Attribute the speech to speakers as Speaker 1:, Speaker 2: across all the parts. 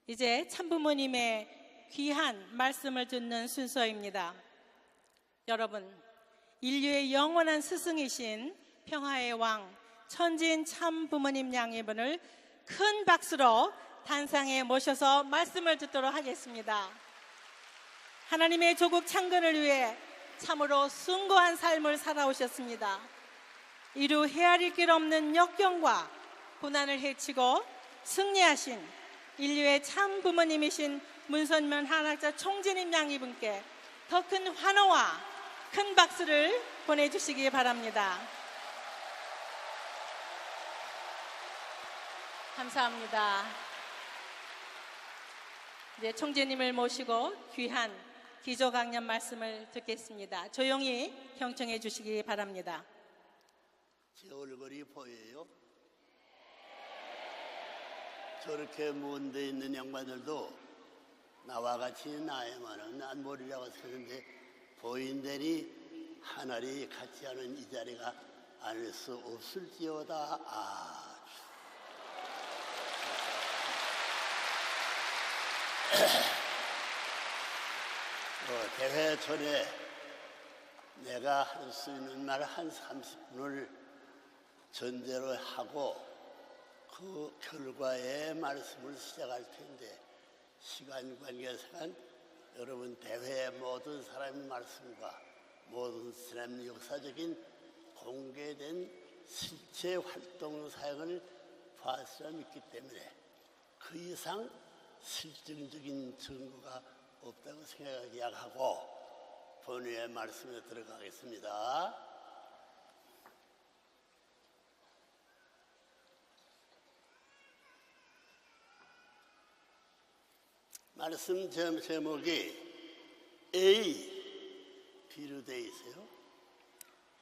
Speaker 1: 이제 참부모님의 귀한 말씀을 듣는 순서입니다. 여러분, 인류의 영원한 스승이신 평화의 왕 천진 참부모님 양이분을 큰 박수로 단상에 모셔서 말씀을 듣도록 하겠습니다. 하나님의 조국 창건을 위해 참으로 숭고한 삶을 살아오셨습니다. 이루 헤아릴 길 없는 역경과 고난을 헤치고 승리하신 인류의 참 부모님이신 문선면 한학자 총재님 양이분께 더 큰 환호와 큰 박수를 보내주시기 바랍니다. 감사합니다. 이제 총재님을 모시고 귀한 기조강연 말씀을 듣겠습니다. 조용히 경청해 주시기 바랍니다.
Speaker 2: 제 얼굴이 보여요? 저렇게 먼 데 있는 양반들도 나와 같이 나이만은 안 보리라고 쓰는데 보인다니 하늘이 같지 않은 이 자리가 아닐 수 없을지어다. 대회 전에 내가 할 수 있는 말 한 30분을 전제로 하고 그 결과의 말씀을 시작할 텐데 시간 관계상 여러분 대회의 모든 사람의 말씀과 모든 사람의 역사적인 공개된 실제 활동 사역을 봤으라 믿기 때문에 그 이상 실증적인 증거가 없다고 생각하고 본회의 말씀에 들어가겠습니다. 말씀 제목이 A, B로 되어 있어요.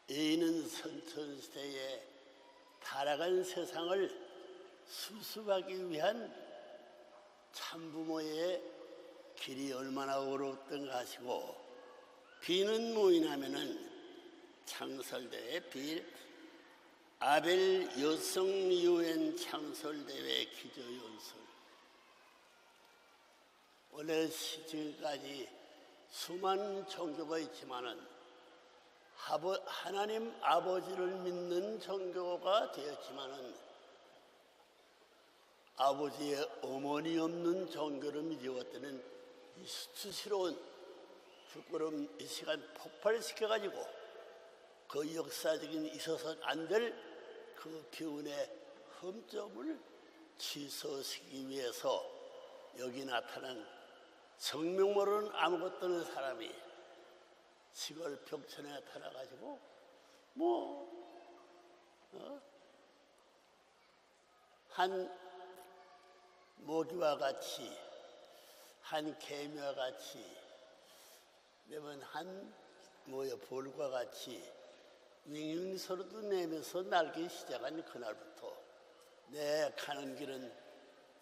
Speaker 2: A는 선천시대에 타락한 세상을 수습하기 위한 참부모의 길이 얼마나 어려웠던가 하시고, B는 뭐냐면은 창설대회 빌 아벨 여성 유엔 창설대회 기조연설. 원래 지금까지 수많은 종교가 있지만은 하나님 아버지를 믿는 종교가 되었지만은 아버지의 어머니 없는 종교를 믿어왔다는 이 수치스러운 부끄러움 이 시간 폭발시켜가지고 그 역사적인 있어서는 안 될 그 교훈의 흠점을 취소시키기 위해서 여기 나타난 성명 모르는 아무것도 없는 사람이 시골 벽천에 나타나가지고 한 모기와 같이 한 개미와 같이 매번 한 볼과 같이 윙윙 소리도 내면서 날기 시작한 그날부터 내 가는 길은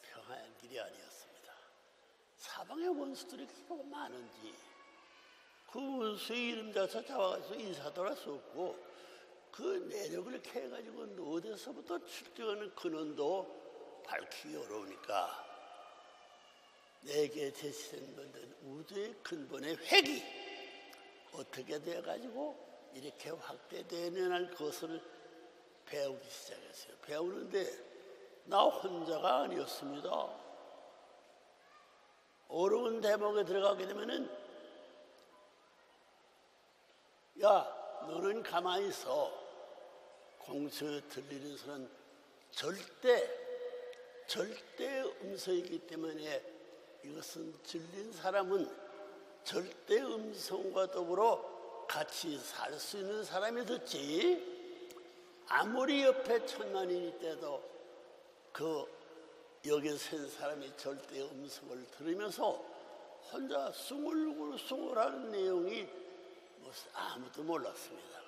Speaker 2: 평화의 길이 아니었습니다. 사방에 원수들이 그렇게 많은지 그 원수의 이름 자서 잡아가지고 인사도 할 수 없고 그 내력을 이렇게 해가지고 어디서부터 출정하는 근원도 밝히기 어려우니까 내게 제시된 것은 우주의 근본의 획이 어떻게 돼가지고 이렇게 확대되는 것을 배우기 시작했어요. 배우는데 나 혼자가 아니었습니다. 어려운 대목에 들어가게 되면은 야 너는 가만히 있어. 공수에 들리는 소리는 절대 음성이기 때문에 이것은 들린 사람은 절대 음성과 더불어 같이 살 수 있는 사람이 듣지. 아무리 옆에 천만인이 있대도 그 여기 선 사람이 절대 음성을 들으면서 혼자 숭울숭울하는 내용이 아무도 몰랐습니다.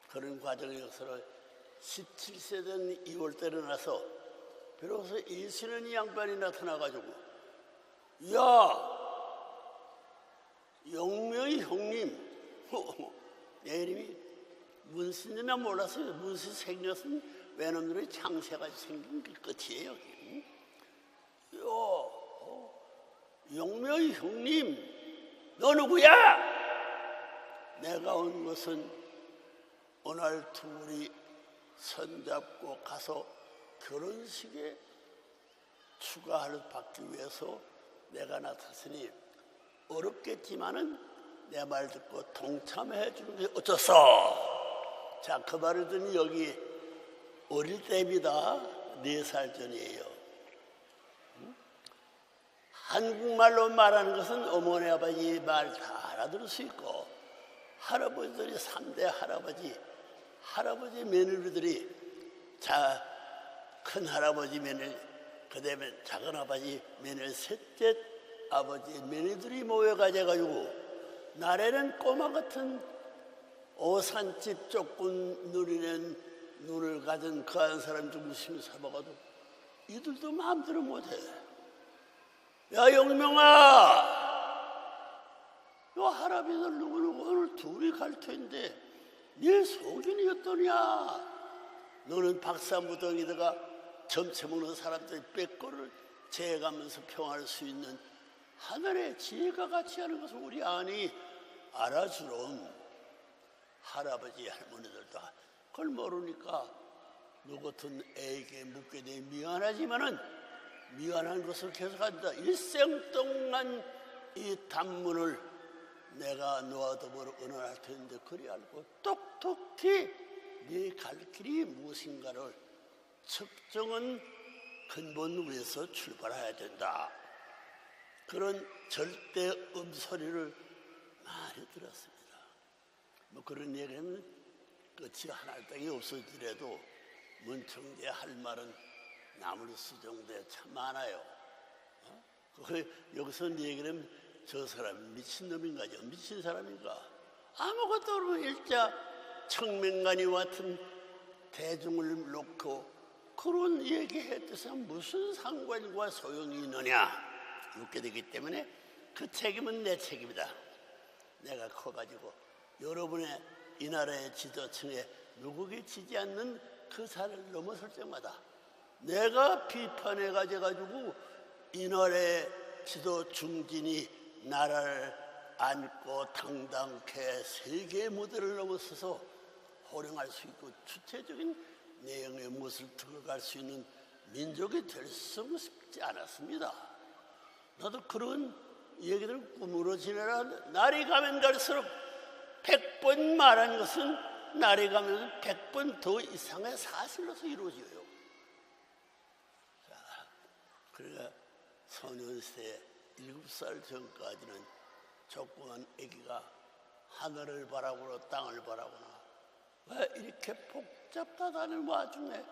Speaker 2: 그런 과정의 역사를 17세 된 2월달에 나서 비로소 일신은 이 양반이 나타나가지고 야 영명이 형님 내 이름이 문신이나 몰랐어요. 문신 생겼은 외놈들의 장새같이 생긴 게 끝이에요. 용묘 형님, 너 누구야? 내가 온 것은 오늘 둘이 손잡고 가서 결혼식에 추가를 받기 위해서 내가 나탔으니 어렵겠지만은 내 말 듣고 동참해 주는 게 어쩌소? 자, 그 말을 듣니 여기 어릴 때입니다. 4살 전이에요. 한국말로 말하는 것은 어머니 아버지 말 다 알아들을 수 있고, 할아버지들이 3대 할아버지 며느리들이 큰 할아버지 며느리, 그 다음에 작은 아버지 며느리, 셋째 아버지 며느리들이 모여가지고 나래는 꼬마 같은 오산집 조금 누리는 눈을 가진 그 한 사람 좀 무심히 삼아가도 이들도 마음대로 못해. 야, 영명아, 너 할아버지들 누구누구 오늘 둘이 갈 텐데 네 속인이 어떠냐? 너는 박사무덩이다가 점쳐 먹는 사람들이 뺏고를 재가면서 평화할 수 있는 하늘의 지혜가 같이 하는 것을 우리 아니 알아주론. 할아버지 할머니들도 그걸 모르니까 너 같은 애에게 묻게 돼 미안하지만은 미안한 것을 계속한다. 일생 동안 이 단문을 내가 너와 더불어 은원할 텐데 그리 알고 똑똑히 네 갈 길이 무엇인가를 측정은 근본 위에서 출발해야 된다. 그런 절대 음소리를 많이 들었습니다. 뭐 그런 얘기는 끝이 하나밖에 없어지더라도 문청재 할 말은 나물 수정대 참 많아요. 여기서 얘기는 저 사람이 미친놈인가, 미친 사람인가, 아무것도 모르고 일자 청맹간이 같은 대중을 놓고 그런 얘기했듯이 무슨 상관과 소용이 있느냐 묻게 되기 때문에 그 책임은 내 책임이다. 내가 커가지고 여러분의 이 나라의 지도층에 누구게 지지 않는 그 산을 넘어설 때마다 내가 비판해 가지고 이 나라의 지도 중진이 나라를 안고 당당케 세계 무대를 넘어서서 호령할 수 있고 주체적인 내용의 무엇을 들어갈 수 있는 민족이 될 수 싶지 않았습니다. 나도 그런 얘기를 꿈으로 지내라. 날이 가면 갈수록 100번 말한 것은 날이 가면 100번 더 이상의 사실로서 이루어져요. 자, 그러니까 소년시대 7살 전까지는 조그만 아기가 하늘을 바라보고 땅을 바라보나 왜 이렇게 복잡하다는 와중에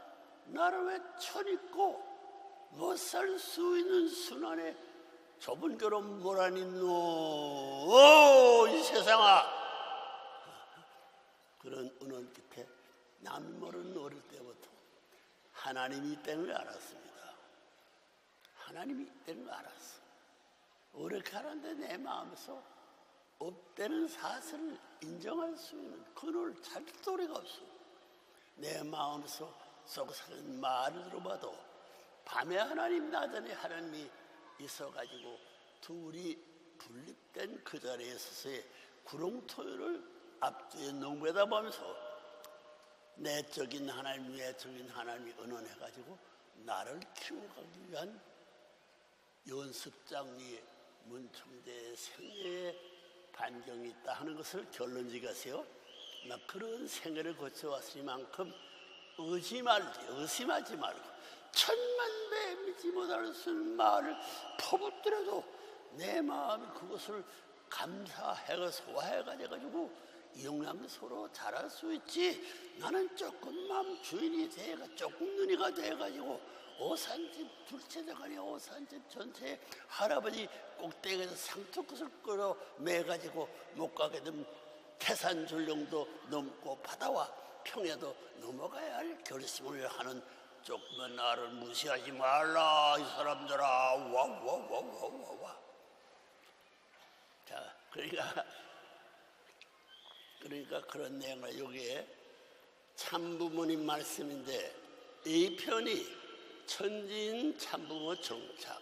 Speaker 2: 나를 왜 천있고 못 살 수 있는 순환에 좁은 교로 뭐란 있노? 오, 이 세상아! 그런 은원 끝에 남이 모르는 어릴 때부터 하나님이 있다는 걸 알았습니다. 하나님이 있다는 걸 알았어. 어렵게 하는데 내 마음에서 없다는 사실을 인정할 수 있는 그걸 찾을 도리가 없어. 내 마음에서 속삭이는 말을 들어봐도 밤에 하나님, 낮에 하나님이 있어가지고 둘이 분립된 그 자리에 서서의 구렁토요를 앞뒤에 농부에다 보면서 내적인 하나님, 외적인 하나님이 은원해가지고 나를 키워가기 위한 연습장 위에 문청대의 생애의 반경이 있다 하는 것을 결론지가세요. 나 그런 생애를 거쳐왔으니만큼 의심하지 말고 천만배 믿지 못할 수 있는 말을 퍼붓더라도 내 마음이 그것을 감사해가 소화해가지고 영양소로 자랄 수 있지. 나는 조금 마음 주인이 돼가 조금 눈이가 돼가지고 오산집 둘째 대가리 오산집 전체에 할아버지 꼭대기에서 상투끝을 끌어 매가지고 못 가게 되면 태산 줄령도 넘고 바다와 평야도 넘어가야 할 결심을 하는 조금만 나를 무시하지 말라 이 사람들아. 와. 자, 그러니까 그런 내용을 여기에 참부모님 말씀인데 이 편이 천지인 참부모 정착,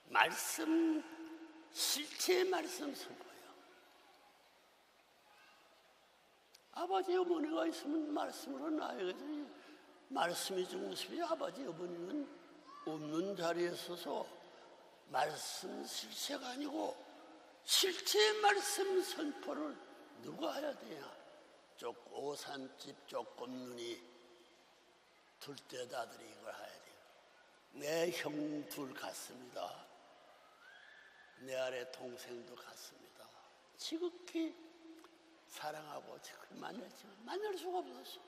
Speaker 2: 말씀, 실체의 말씀 선포예요. 아버지 어머니가 있으면 말씀으로 나아가야지. 말씀이 중심이 아버지 어머니는 없는 자리에 서서 말씀 실체가 아니고 실체의 말씀 선포를 누가 해야 되냐? 오산집 조금 눈이 둘째 아들이 이걸 해야 돼요. 내 형 둘 같습니다. 내 아래 동생도 같습니다. 지극히 사랑하고 지극히 만났지만 만날 수가 없었어.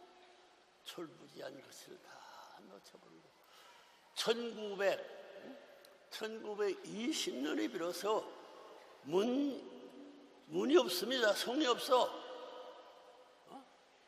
Speaker 2: 철부지한 것을 다 놓쳐버리고 1920년에 비로소 문이 없습니다. 성이 없어.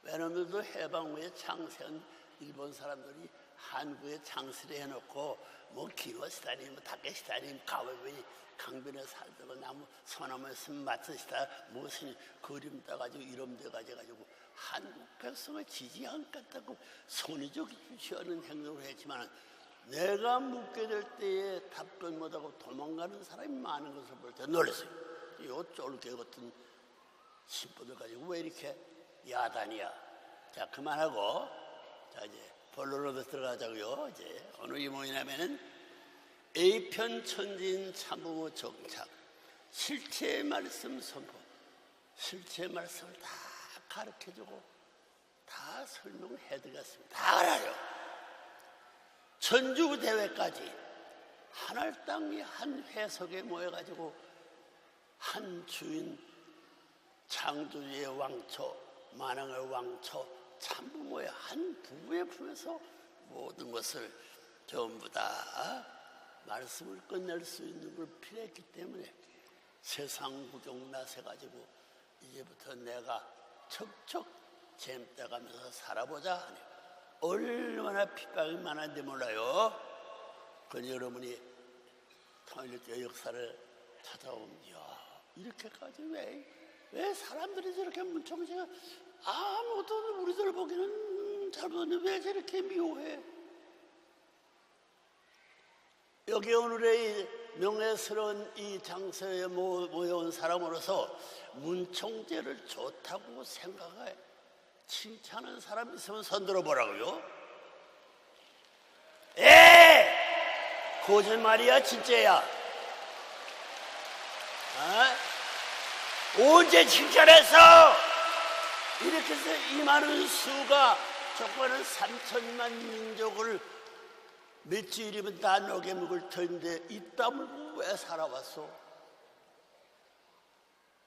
Speaker 2: 왜냐하면 해방 후에 창세한 일본 사람들이 한국에 창세를 해놓고 뭐 기노시다니 뭐 다케시다니 가와베니 강변에 살다가 나무 소나무에서 맞으시다 무슨 그림 따가지고 이름 돼가지고 한국 백성을 지지 않겠다고 손이적 취하는 행동을 했지만 내가 묻게 될 때에 답변 못하고 도망가는 사람이 많은 것을 볼 때 놀랐어요. 요 쫄개 같은 신부들 가지고 왜 이렇게 야단이야? 자 그만하고 자 이제 본론으로 들어가자고요. 이제 오늘 이 뭐냐면은 A편 천지인 참부모 정착 실체의 말씀 선포 실체의 말씀을 다 가르쳐주고 다 설명해드리겠습니다. 다 알아요. 전주대회까지 하늘 땅이 한 회석에 모여가지고 한 주인 창조주의 왕초 만왕의 왕초 참부모의 한 부부의 품에서 모든 것을 전부 다 말씀을 끝낼 수 있는 걸 필요했기 때문에 세상 구경 나서가지고 이제부터 내가 척척 잼떼가면서 살아보자 하니 얼마나 핍박이 많은지 몰라요. 그런데 여러분이 통일교 역사를 찾아오면 야 이렇게까지 왜 사람들이 저렇게 문청지가 아무도 우리들 보기는 잘 보는데 왜 저렇게 미워해? 여기 오늘의 명예스러운 이 장소에 모여온 사람으로서 문청제를 좋다고 생각해 칭찬하는 사람 있으면 손들어 보라고요. 거짓말이야 진짜야? 언제 칭찬했어? 이렇게 해서 이 많은 수가 적어는 3천만 민족을 며칠이면 다 녹여 먹을 터인데 이 땀을 왜 살아왔어?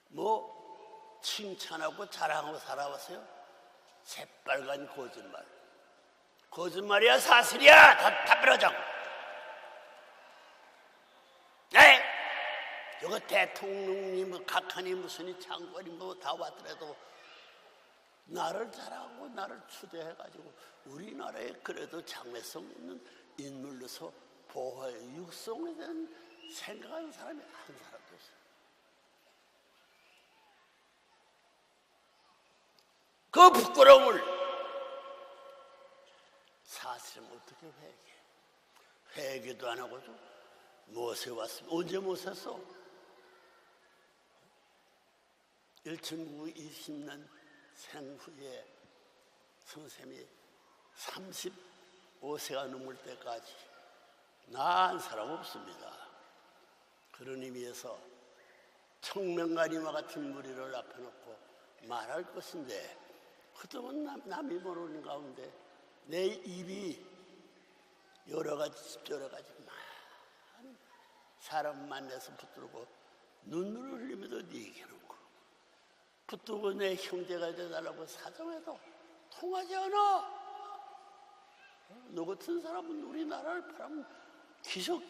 Speaker 2: 뭐 칭찬하고 자랑하고 살아왔어요? 새빨간 거짓말. 거짓말이야 사실이야? 다 답변하자고. 네? 저거 대통령님, 각하니 무슨 장관이 뭐 다 왔더라도 나를 자랑하고 나를 추대해가지고 우리나라에 그래도 장래성 있는 인물로서 보호해 육성에 대한 생각하는 사람이 한 사람도 없어요. 그 부끄러움을 사실은 어떻게 회개도 안 하고도 못해 왔으면 언제 못했어? 1920년 생후에 선생님이 35세가 넘을 때까지 나 한 사람 없습니다. 그런 의미에서 청명가리와 같은 무리를 앞에 놓고 말할 것인데 그동안 남이 모르는 가운데 내 입이 여러 가지 많은 사람 만나서 붙들고 눈물을 흘리면서 네 얘기해놓고 붙들고 내 형제가 되달라고 사정해도 통하지 않아. 너 같은 사람은 우리나라를 바라면 기적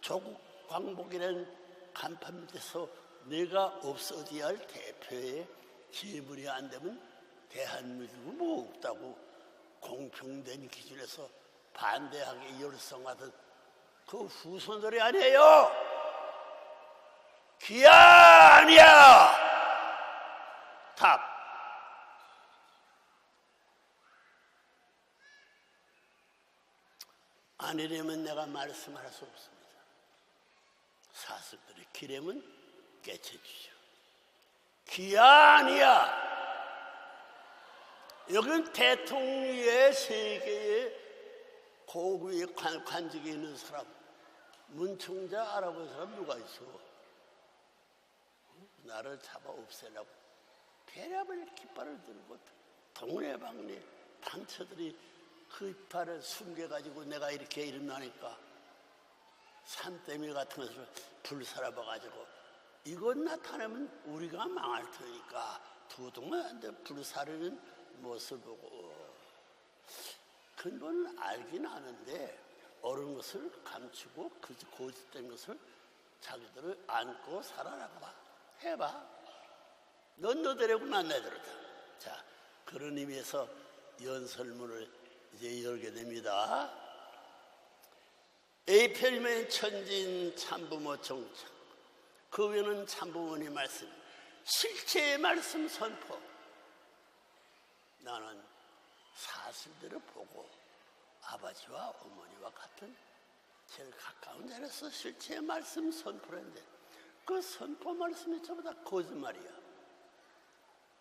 Speaker 2: 조국 광복이라는 간판 밑에서 내가 없어져야 할 대표의 지물이 안 되면 대한민국은 뭐 없다고 공평된 기준에서 반대하게 열성하던 그 후손들이 아니에요. 기아 아니야. 답. 아니려면 내가 말씀할 수 없습니다. 자식들의 기рем은 깨쳐주죠. 귀한이야. 여기는 대통령의 세계의 고위의 관직에 있는 사람, 문청자 알아본 사람 누가 있어? 나를 잡아 없애려고 배려별 깃발을 들고 동네방네 단체들이 그 깃발을 숨겨가지고 내가 이렇게 일어나니까 산더미 같은 것을 불살아봐가지고 이것 나타내면 우리가 망할 테니까 도둑한테 불사르는 모습을 보고 근본은 알긴 아는데 옳은 것을 감추고 그 고집된 것을 자기들을 안고 살아나가 해봐. 넌 너대로고 난 내대로다. 자, 그런 의미에서 연설문을 이제 열게 됩니다. A편이면 천진 참부모 정착, 그 위에는 참부모님 말씀, 실체의 말씀 선포. 나는 사실대로 보고 아버지와 어머니와 같은 제일 가까운 자리에서 실체의 말씀 선포를 했는데 그 선포 말씀이 전부 다 거짓말이야.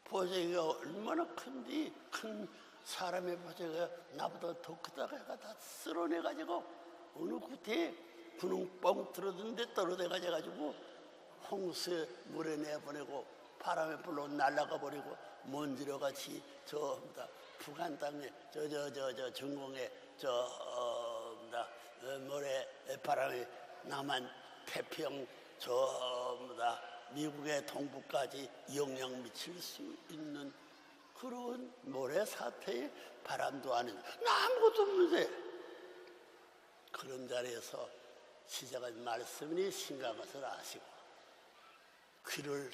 Speaker 2: 보자기가 얼마나 큰디 큰 사람의 보자기가 나보다 더 크다가 해가 다 쓸어내가지고 어느 구태에 구멍 뻥 뚫어둔데 떨어져가지고 홍수에 물에 내보내고 바람에 불러 날아가 버리고 먼지로 같이 북한 땅에 중공에 모래 바람에 남한 태평 미국의 동부까지 영향 미칠 수 있는 그런 모래사태의 바람도 아닌 아무것도 없는데 그런 자리에서 시작한 말씀이 심각한 것을 아시고 귀를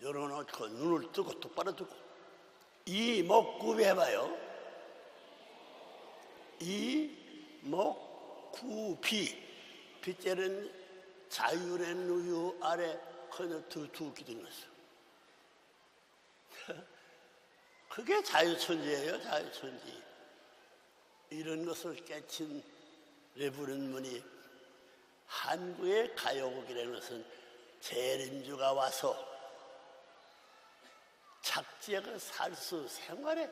Speaker 2: 열어놓고 눈을 뜨고 똑바로 뜨고 이목구비 해봐요. 이목구비 빗자는 자율의 누유 아래 그저 두 기둥이 있어. 그게 자유천지예요. 자유천지. 이런 것을 깨친 레부른 분이 한국의 가요곡이라는 것은 재림주가 와서 착지하고 살수 생활에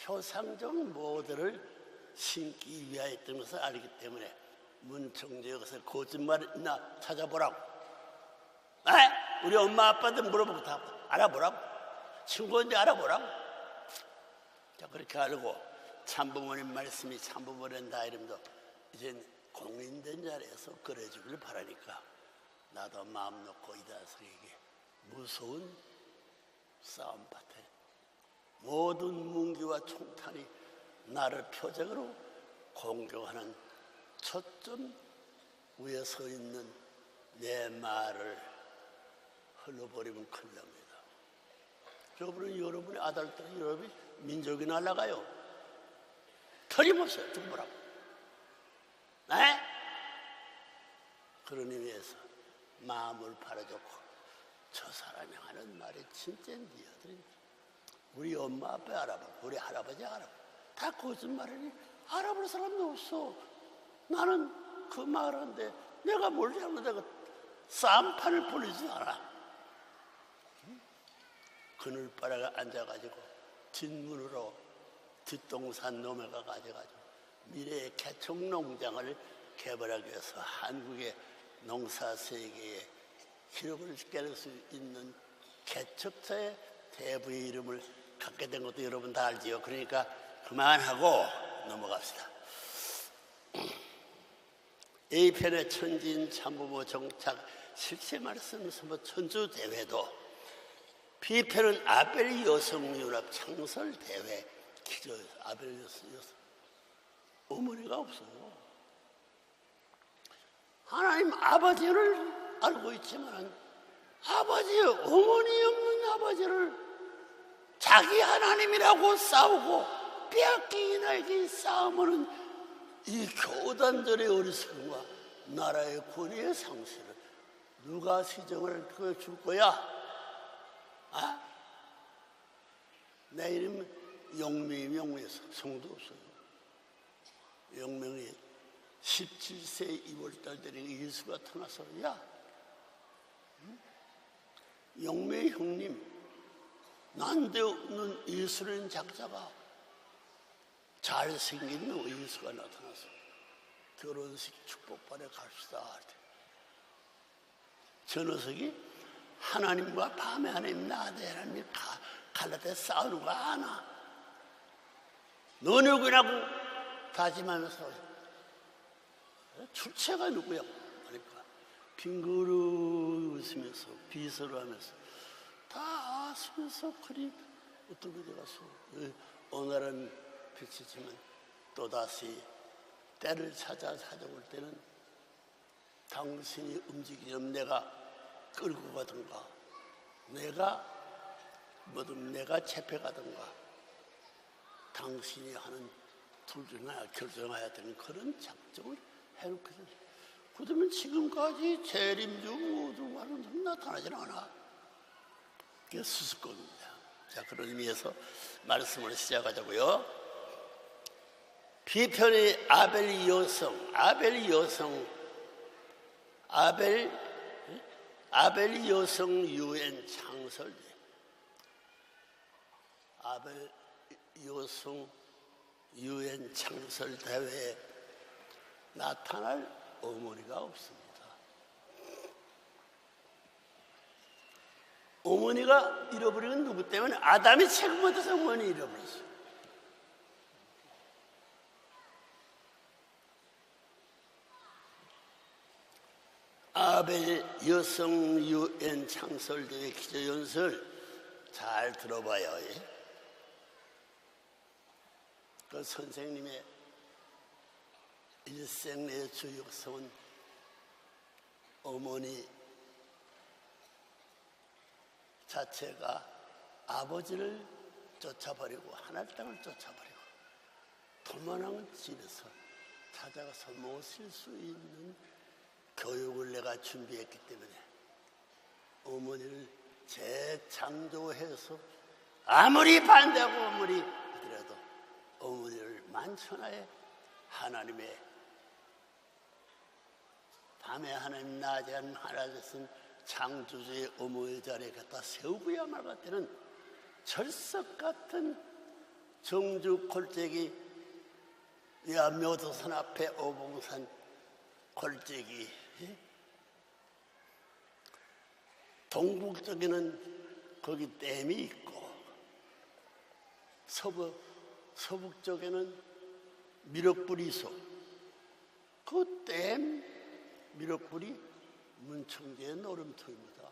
Speaker 2: 표상적 모델을 심기 위하였던 것을 알기 때문에 문청주에 가서 거짓말 있나 찾아보라고. 우리 엄마 아빠한테 물어보고 다 알아보라고. 친구한테 알아보라고. 자, 그렇게 알고 참부모님 말씀이 참부모된다 이름도 이제 공인된 자리에서 그래주길 바라니까 나도 마음 놓고 이 자식에게 무서운 싸움밭에 모든 문기와 총탄이 나를 표적으로 공격하는 초점 위에 서 있는 내 말을 흘러버리면 큰일 납니다. 여러분의 아들들은 여러분이 민족이 날아가요. 틀림없어요. 좀 보라고. 네? 그런 의미에서 마음을 바라줬고 저 사람이 하는 말이 진짜인지 아들인지 우리 엄마 아빠 알아보고 우리 할아버지 알아보고 다 거짓말이니 알아볼 사람도 없어. 나는 그 말하는데 내가 뭘 잘못하고 쌈판을 벌리지 않아. 그늘바라가 앉아가지고 뒷문으로 뒷동산 넘어가 가지고 미래의 개척농장을 개발하기 위해서 한국의 농사세계에 기록을 깨낼 수 있는 개척자의 대부의 이름을 갖게 된 것도 여러분 다 알지요. 그러니까 그만하고 넘어갑시다. A편의 천진 참부모 정착 실체 말씀 선포 천주대회도 B편은 아벨 여성연합 창설대회 기저 아벨 여성 어머니가 없어요. 하나님 아버지를 알고 있지만 아버지 어머니 없는 아버지를 자기 하나님이라고 싸우고 빼앗기나 이렇게 싸우면 이 교단들의 어리석음과 나라의 권위의 상실을 누가 시정을 줄 거야? 내 이름은 영명이 성도 없어요. 영명이 17세 2월달 되니 예수가 태어나서 야, 영매 형님, 난데없는 예수라는 작자가 잘생긴 너 예수가 나타나서 결혼식 축복반에 갑시다. 저 녀석이 하나님과 밤에 하나님 나한테 하나님이 갈라대 싸우는 거 아나? 너는 누구냐고 다짐하면서 출처가 누구야? 그러니까 빙그르 웃으면서 비서를 하면서 다 아시면서 그리 어떤 데 가서 오늘은 빛이지만 또다시 때를 찾아올 때는 당신이 움직이면 내가 끌고 가든가 내가 잡혀가든가 당신이 하는 둘 중 하나 결정해야 되는 그런 작정을 해놓거든. 그러면 지금까지 재림주 모두 하는 나타나질 않아. 그게 수습권입니다. 자, 그런 의미에서 말씀을 시작하자고요. 비편의 아벨 여성 유엔 창설대. 아벨 여성 유엔 창설 대회에 나타날 어머니가 없습니다. 어머니가 잃어버린 건 누구 때문에? 아담이 책임받아서 어머니 잃어버렸어요. 아벨 여성 유엔 창설대회 기조연설 잘 들어봐요. 그 선생님의 일생 내 주역성은 어머니 자체가 아버지를 쫓아버리고 하늘 땅을 쫓아버리고 도만한 집에서 찾아가서 모실 수 있는 교육을 내가 준비했기 때문에 어머니를 재창조해서 아무리 반대하고 아무리 하더라도 어머니를 만천하에 하나님의 밤에 하나님 낮에 하나님은 창조주의 어머니 자리에 갖다 세우고야말 같다는 절석 같은 정주 골짜기 묘도산 앞에 오봉산 골짜기 동북쪽에는 거기 댐이 있고 서북 쪽에는 미륵불이 있어. 그 댐 미륵불이 문청제의 노름터입니다.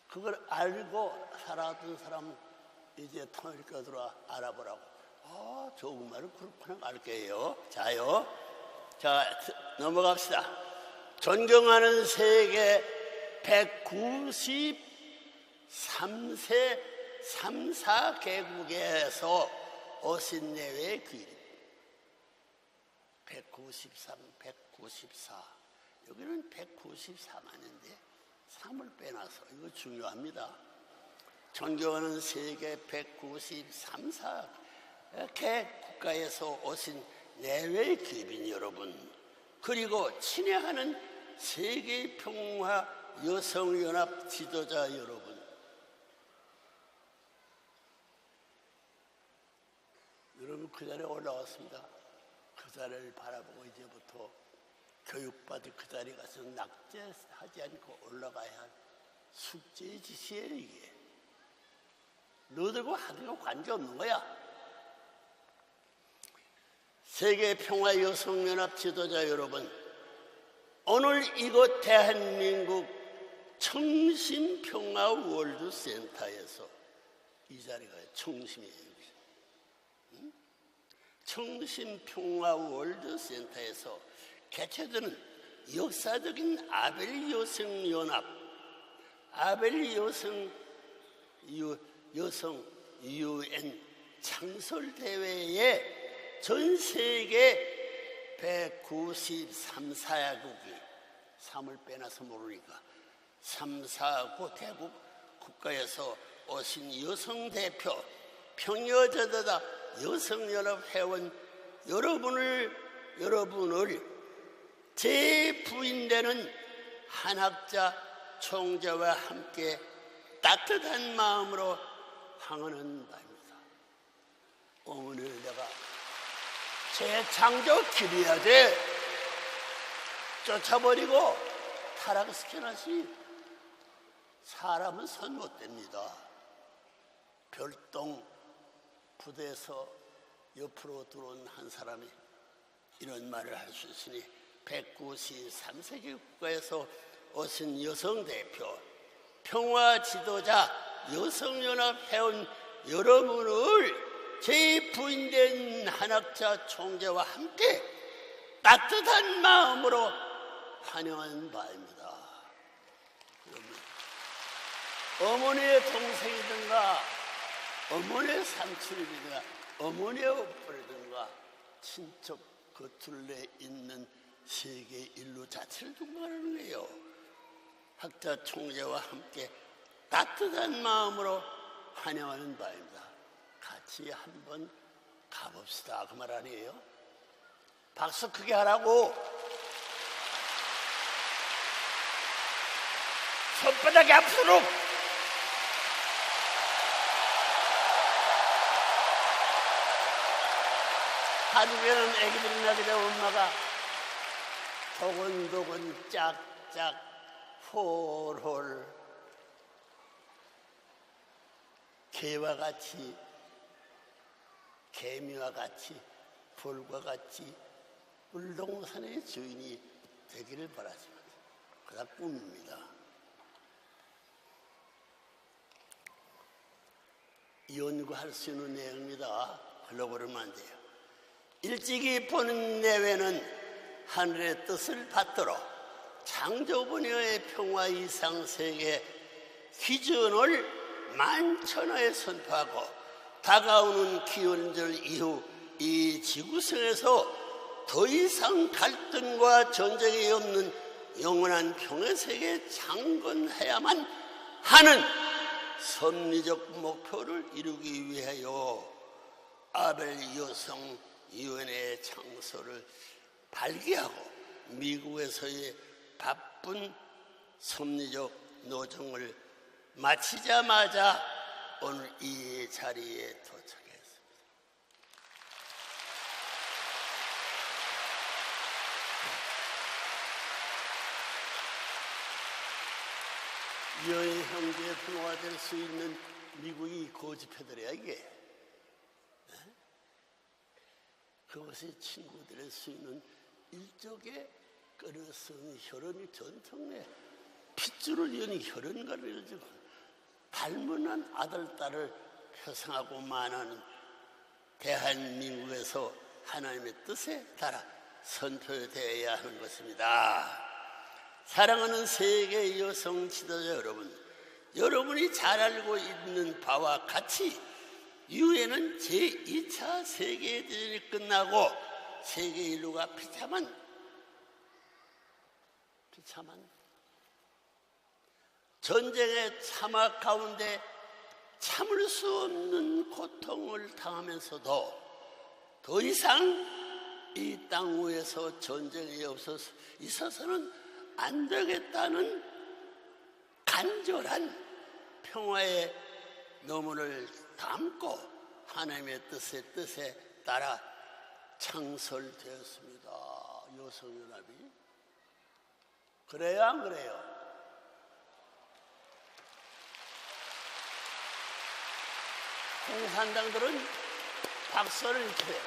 Speaker 2: 그걸 알고 살았던 사람 이제 통일교 들어와 알아보라고. 아, 조금만은 그렇구나 알게요. 자요. 자, 넘어갑시다. 존경하는 세계 193세 3, 4개국에서 오신 내외의 귀인 193, 194 여기는 194만인데 3을 빼놔서 이거 중요합니다. 존경하는 세계 193, 4개 국가에서 오신 내외의 귀빈 여러분, 그리고 친애하는 세계평화 여성연합 지도자 여러분, 여러분 그 자리에 올라왔습니다. 그 자리를 바라보고 이제부터 교육받을 그 자리에 가서 낙제하지 않고 올라가야 할 숙제의 지시예요. 이게 너들과 하는 거 관계없는 거야. 세계평화여성연합 지도자 여러분, 오늘 이곳 대한민국 청심평화월드센터에서 이 자리가 청심이에요. 청심평화월드센터에서 개최되는 역사적인 아벨 여성연합, 아벨 여성 유엔 창설대회에 전 세계 193, 4개국이 3을 빼놔서 모르니까 3, 4구 대국 국가에서 오신 여성 대표 평여자다다 여성연합 회원 여러분을 제 부인되는 한학자 총재와 함께 따뜻한 마음으로 항하는 바입니다. 어머니를 내가 재창조 기리야제 쫓아버리고 타락시켜놨으니 사람은 선 못됩니다. 별동 부대에서 옆으로 들어온 한 사람이 이런 말을 할 수 있으니 193세기 국가에서 오신 여성 대표, 평화 지도자, 여성연합 회원 여러분을 제 부인된 한학자 총재와 함께 따뜻한 마음으로 환영하는 바입니다. 어머니의 동생이든가 어머니의 삼촌이든가 어머니의 오빠이든가 친척 겉둘레 있는 세계 인류 자체를 동반하는 거예요. 학자 총재와 함께 따뜻한 마음으로 환영하는 바입니다. 같이 한번 가봅시다. 그 말 아니에요? 박수 크게 하라고. 손바닥이 앞으로. 한국에는 애기들이 나게 되면 엄마가 도근도근 짝짝 홀홀 개와 같이 개미와 같이 불과 같이 울동산의 주인이 되기를 바라지만 그다 꿈입니다. 연구할 수 있는 내용입니다. 흘러버리면 안 돼요. 일찍이 보는 내외는 하늘의 뜻을 받들어 창조분야의 평화 이상 세계 기준을 만천하에 선포하고 다가오는 기원절 이후 이 지구상에서 더 이상 갈등과 전쟁이 없는 영원한 평화 세계에 창건해야만 하는 섭리적 목표를 이루기 위하여 아벨 여성 위원회의 창소를 발기하고 미국에서의 바쁜 섭리적 노정을 마치자마자 오늘 이 자리에 도착했습니다. 여의 형제의 부모가 될 수 있는 미국이 고집해드려야 이게 그것이 친구들의 수 있는 일종의 끌어서는 혈연 전통의 핏줄을 이은 혈연가를 가지고 닮은 아들, 딸을 표상하고 만하는 대한민국에서 하나님의 뜻에 따라 선포되어야 하는 것입니다. 사랑하는 세계 여성 지도자 여러분, 여러분이 잘 알고 있는 바와 같이 유엔은 제2차 세계대전이 끝나고 세계 인류가 비참한 전쟁의 참화 가운데 참을 수 없는 고통을 당하면서도 더 이상 이 땅 위에서 전쟁이 있어서는 안 되겠다는 간절한 평화의 노문을 담고 하나님의 뜻에 따라 창설되었습니다. 여성연합이. 그래요, 안 그래요? 공산당들은 박수를 쳐요.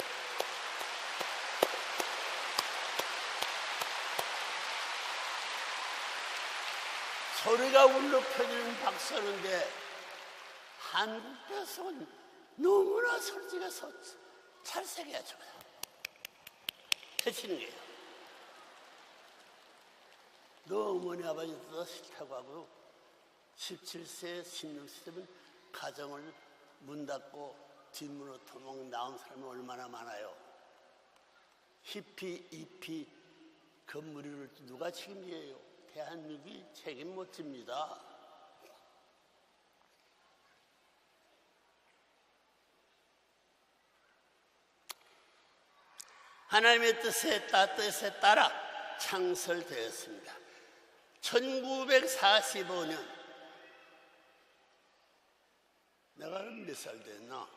Speaker 2: 소리가 울려 펴지는 박수인데 한국에서는 너무나 소리가 찰색이야죠. 해치는 거예요. 너 어머니 아버지 뜻 싫다고 하고 17세, 16세 되면 가정을 문 닫고 뒷문으로 도망 나온 사람이 얼마나 많아요. 히피, 이피 건물을 누가 책임져요? 대한민국이 책임 못 집니다. 하나님의 뜻에 따라 창설되었습니다. 1945년 내가 몇 살 됐나?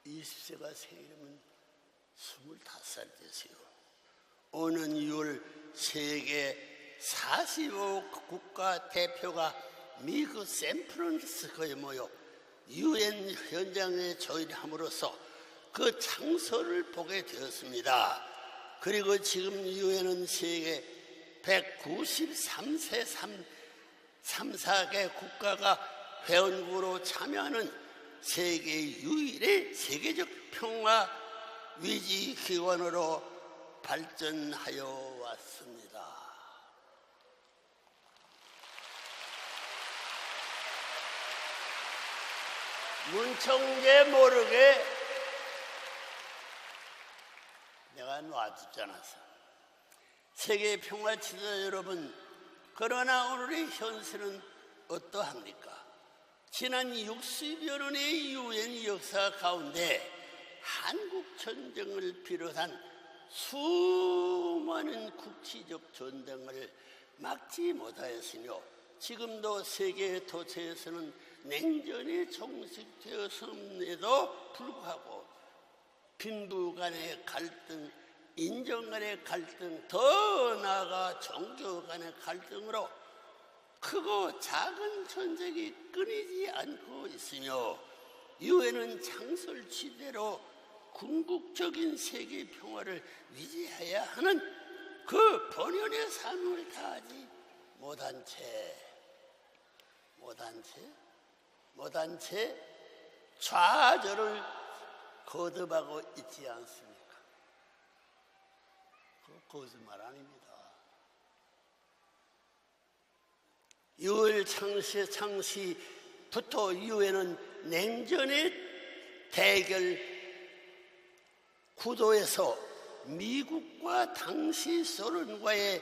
Speaker 2: 20세가 생일이면 25살 됐어요. 오는 6월 세계 45국가 대표가 미국 샌프란시스코에 모여 유엔 현장에 조인함으로써 그 창설을 보게 되었습니다. 그리고 지금 유엔은 세계 193세 34개 국가가 회원국으로 참여하는 세계 유일의 세계적 평화 위지 기관으로 발전하여 왔습니다. 문청재 모르게 내가 놔두지 않았어. 세계 평화 지도자 여러분, 그러나 오늘의 현실은 어떠합니까? 지난 60여 년의 유엔 역사 가운데 한국 전쟁을 비롯한 수많은 국지적 전쟁을 막지 못하였으며 지금도 세계 도처에서는 냉전이 종식되었음에도 불구하고 빈부 간의 갈등, 인종 간의 갈등, 더 나아가 종교 간의 갈등으로 크고 작은 전쟁이 끊이지 않고 있으며 유엔은 창설 취대로 궁극적인 세계 평화를 위지해야 하는 그 본연의 사명을 다하지 못한 채 좌절을 거듭하고 있지 않습니까? 그 거짓말 아닙니다. 유엔 창시부터 유엔은 냉전의 대결 구도에서 미국과 당시 소련과의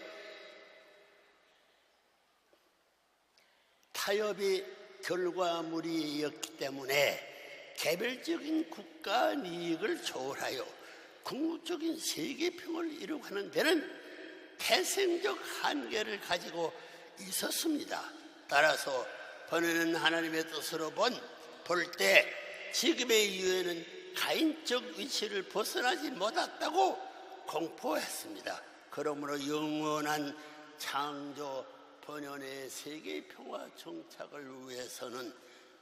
Speaker 2: 타협이 결과물이었기 때문에 개별적인 국가 이익을 초월하여 궁극적인 세계 평화를 이루고하는 데는 태생적 한계를 가지고 있었습니다. 따라서 번외는 하나님의 뜻으로 볼 때 지금의 유엔은 가인적 위치를 벗어나지 못했다고 공포했습니다. 그러므로 영원한 창조 번연의 세계 평화 정착을 위해서는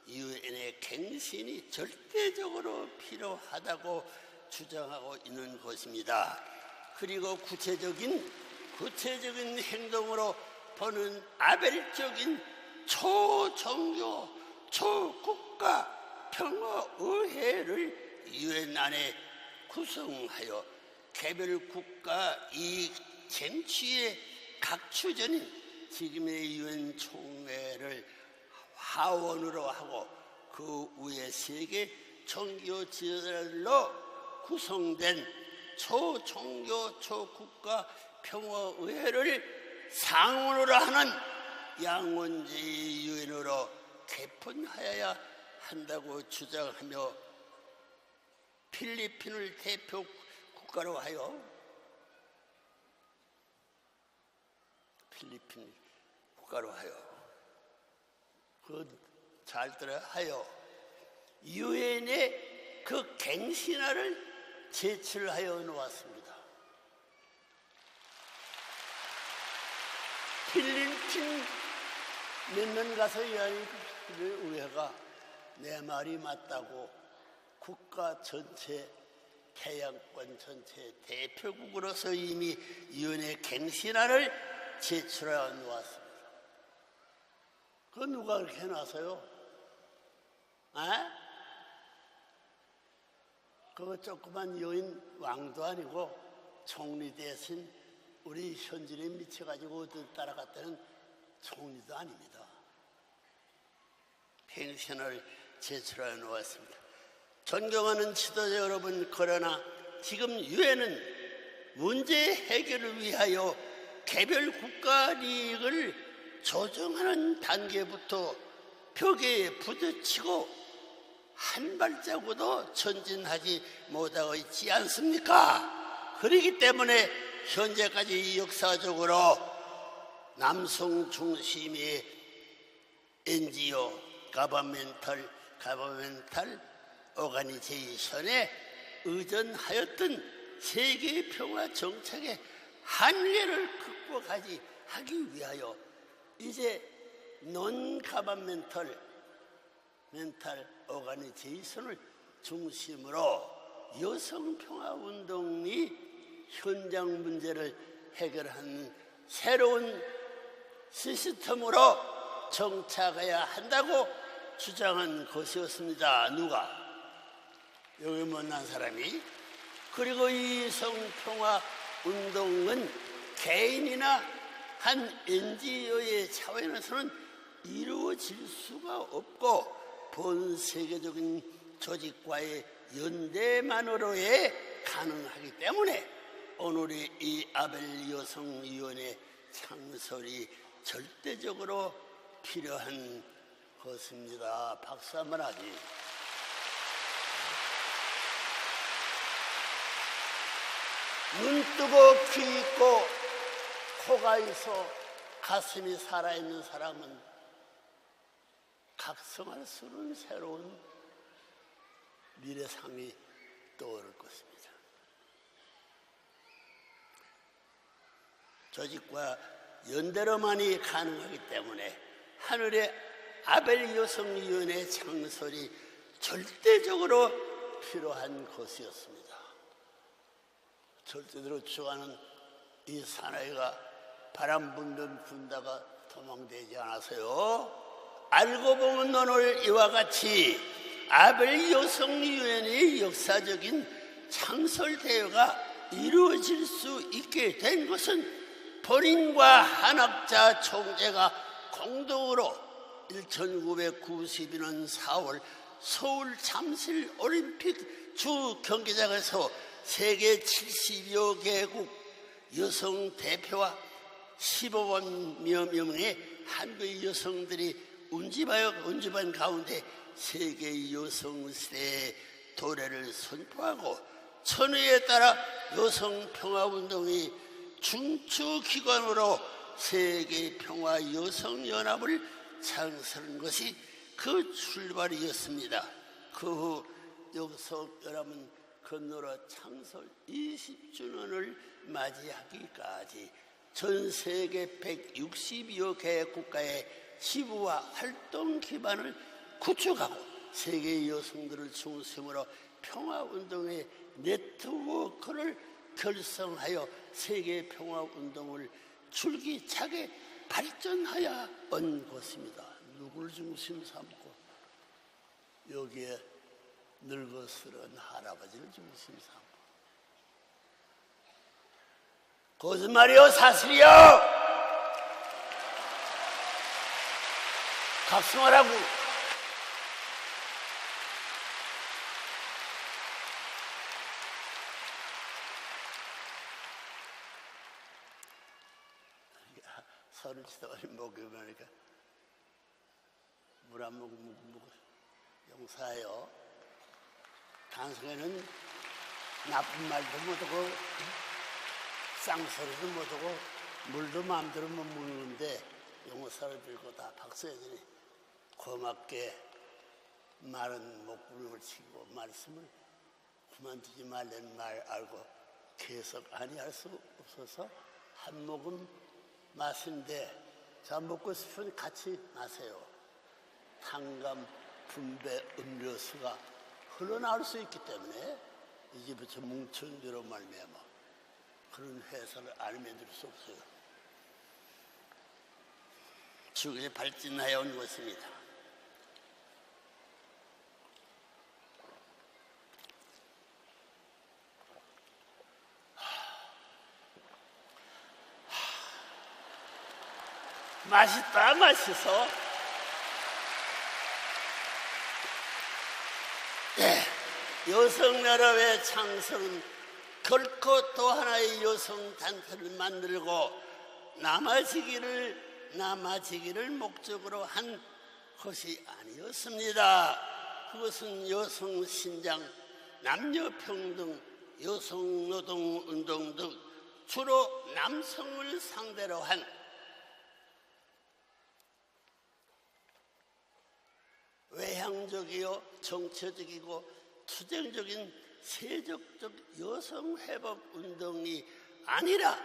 Speaker 2: 유엔의 갱신이 절대적으로 필요하다고 주장하고 있는 것입니다. 그리고 구체적인 행동으로 보는 아벨적인 초종교, 초국가 평화의회를 유엔 안에 구성하여 개별 국가 이익 쟁취의 각추전인 지금의 유엔 총회를 하원으로 하고 그 위에 세계 종교 지도자들로 구성된 초종교, 초국가 평화의회를 상원으로 하는 양원제의 유엔으로 개편하여야 한다고 주장하며 필리핀을 대표 국가로 하여 잘 들어야 하여 유엔의 그 갱신화를 제출하여 놓았습니다. 필리핀 몇 년 가서 의회가 내 말이 맞다고 국가 전체, 태양권 전체 대표국으로서 이미 유엔의 갱신안을 제출해 놓았습니다. 그건 누가 그렇게 해놨어요? 그거 조그만 여인 왕도 아니고 총리 대신 우리 현진에 미쳐가지고 따라갔다는 총리도 아닙니다. 펜션을 제출해 놓았습니다. 존경하는 지도자 여러분, 그러나 지금 유엔은 문제 해결을 위하여 개별 국가 이익을 조정하는 단계부터 벽에 부딪히고 한 발자국도 전진하지 못하고 있지 않습니까? 그렇기 때문에 현재까지 역사적으로 남성 중심의 NGO, 가버멘탈 오가니제이션에 의존하였던 세계 평화 정책의 한계를 극복하지 하기 위하여 이제 논 가버멘탈 오가니제이션을 중심으로 여성 평화 운동이 현장 문제를 해결하는 새로운 시스템으로 정착해야 한다고 주장한 것이었습니다. 누가? 여기 못난 사람이. 그리고 이 성평화 운동은 개인이나 한 NGO의 차원에서는 이루어질 수가 없고 본 세계적인 조직과의 연대만으로에 가능하기 때문에 오늘의 이 아벨 여성위원회 창설이 절대적으로 필요한 것입니다. 박수 한번 하지. 눈 뜨고 귀 있고 코가 있어 가슴이 살아있는 사람은 각성할 수 없는 새로운 미래상이 떠오를 것입니다. 조직과 연대로만이 가능하기 때문에 하늘의 아벨 여성위원회 창설이 절대적으로 필요한 것이었습니다. 절대적으로 주가는 이 사나이가 바람 불면 분다가 도망되지 않아서요. 알고 보면 오늘 이와 같이 아벨 여성위원회의 역사적인 창설대회가 이루어질 수 있게 된 것은 본인과 한학자 총재가 공동으로 1992년 4월 서울 잠실 올림픽 주 경기장에서 세계 70여 개국 여성 대표와 15만 명의 한국의 여성들이 운집한 가운데 세계 여성 시대의 도래를 선포하고 천의에 따라 여성 평화운동의 중추기관으로 세계 평화 여성연합을 창설한 것이 그 출발이었습니다. 그 후 여성연합은 건너러 창설 20주년을 맞이하기까지 전 세계 160여 개 국가의 지부와 활동 기반을 구축하고 세계 여성들을 중심으로 평화운동의 네트워크를 결성하여 세계 평화운동을 줄기차게 발전하여 온 것입니다. 누굴 중심 삼고 여기에 늙어스러운 할아버지를 중심 삼고 거짓말이요 사실이요 각성하라고. 서른 치다 어린 목욕을 하니까 물 한 모금 먹고 용사해요. 단성에는 나쁜 말도 못하고 쌍소리도 못하고 물도 마음대로 못 먹는데 용사를 들고 다 박수해주니 고맙게 마른 목구멍을 치고 말씀을 그만두지 말라는 말 알고 계속 아니할 수 없어서 한 모금 마시는데 자 먹고 싶으면 같이 마세요. 탄감 분배 음료수가 흘러나올 수 있기 때문에 이 집에서 뭉친 대로 말미암아 그런 회사를 안 만들 수 없어요. 지금에 발전하여 온 것입니다. 맛있다 맛있어. 네, 여성연합의 창설은 결코 또 하나의 여성단체를 만들고 남아지기를 목적으로 한 것이 아니었습니다. 그것은 여성 신장, 남녀 평등, 여성 노동 운동 등 주로 남성을 상대로 한 외향적이요 정치적이고 투쟁적인 세속적 여성 회복 운동이 아니라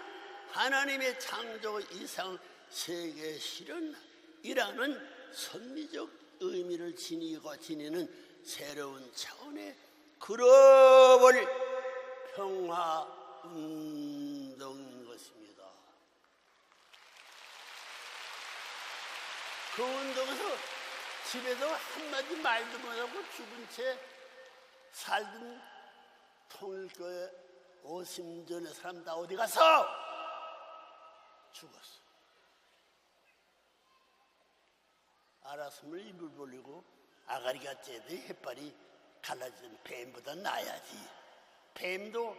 Speaker 2: 하나님의 창조 이상 세계 실현이라는 선미적 의미를 지니는 새로운 차원의 글로벌 평화 운동인 것입니다. 그 운동에서 집에서 한마디 말도 못하고 죽은 채 살던 통일교회 오심전의 사람 다 어디 가서 죽었어. 알았으면 입을 벌리고 아가리가 째도 햇발이 갈라지는 뱀보다 나아야지. 뱀도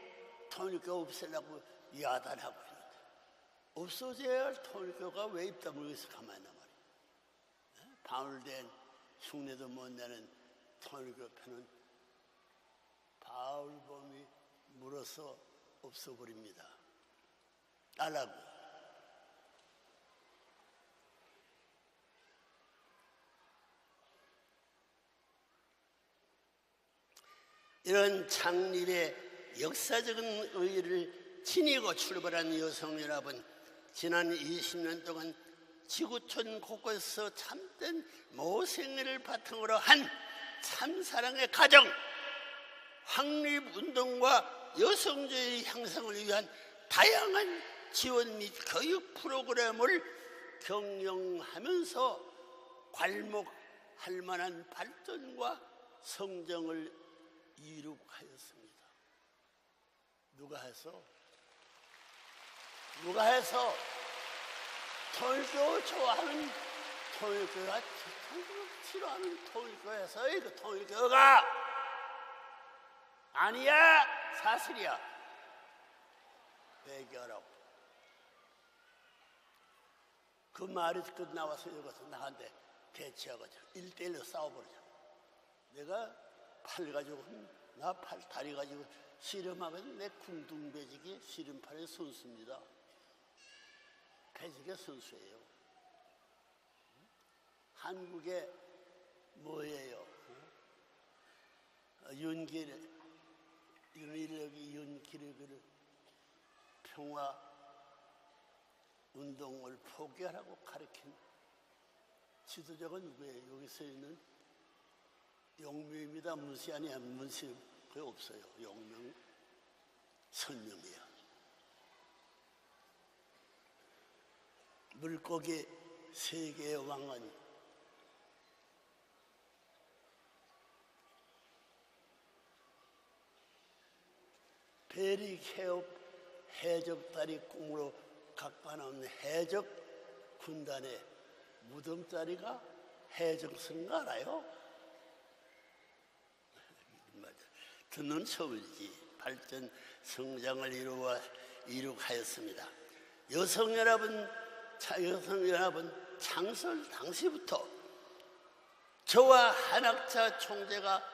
Speaker 2: 통일교 없애려고 야단하고 있는데 없어져야 할 통일교가 왜 입 다물고 있어 가만히 있나 말이야. 방울된 흉내도 못 내는 통일교 편은 바울범이 물어서 없어버립니다. 알라고. 이런 창립의 역사적인 의의를 지니고 출발한 여성연합은 지난 20년 동안 지구촌 곳곳에서 참된 모생애를 바탕으로 한 참사랑의 가정, 확립운동과 여성주의 향상을 위한 다양한 지원 및 교육 프로그램을 경영하면서 괄목할 만한 발전과 성장을 이룩하였습니다. 누가 해서 통일교 좋아하는 통일교가 통일교 싫어하는 통일교에서 그 통일교가 아니야 사실이야. 회개하라고. 그 말이 끝나와서 여기서 나한테 대치하고자 1대1로 싸워버리자. 내가 팔 가지고 나 팔 다리 가지고 씨름하면 내 궁둥배지기 씨름팔의 선수입니다. 배지기 선수예요. 한국의 뭐예요? 윤기력이 윤기력을 평화 운동을 포기하라고 가르친 지도자가 누구예요? 여기서 있는 용명입니다. 문시 아니야. 문시 그게 없어요. 용명 선명이야. 물고기 세계의 왕은 베리 케업 해적다리 꿈으로 각반하는 해적 군단의 무덤자리가 해적선거 알아요? 듣는 처음이지. 발전 성장을 이룩하였습니다. 여성연합은 창설 당시부터 저와 한학자 총재가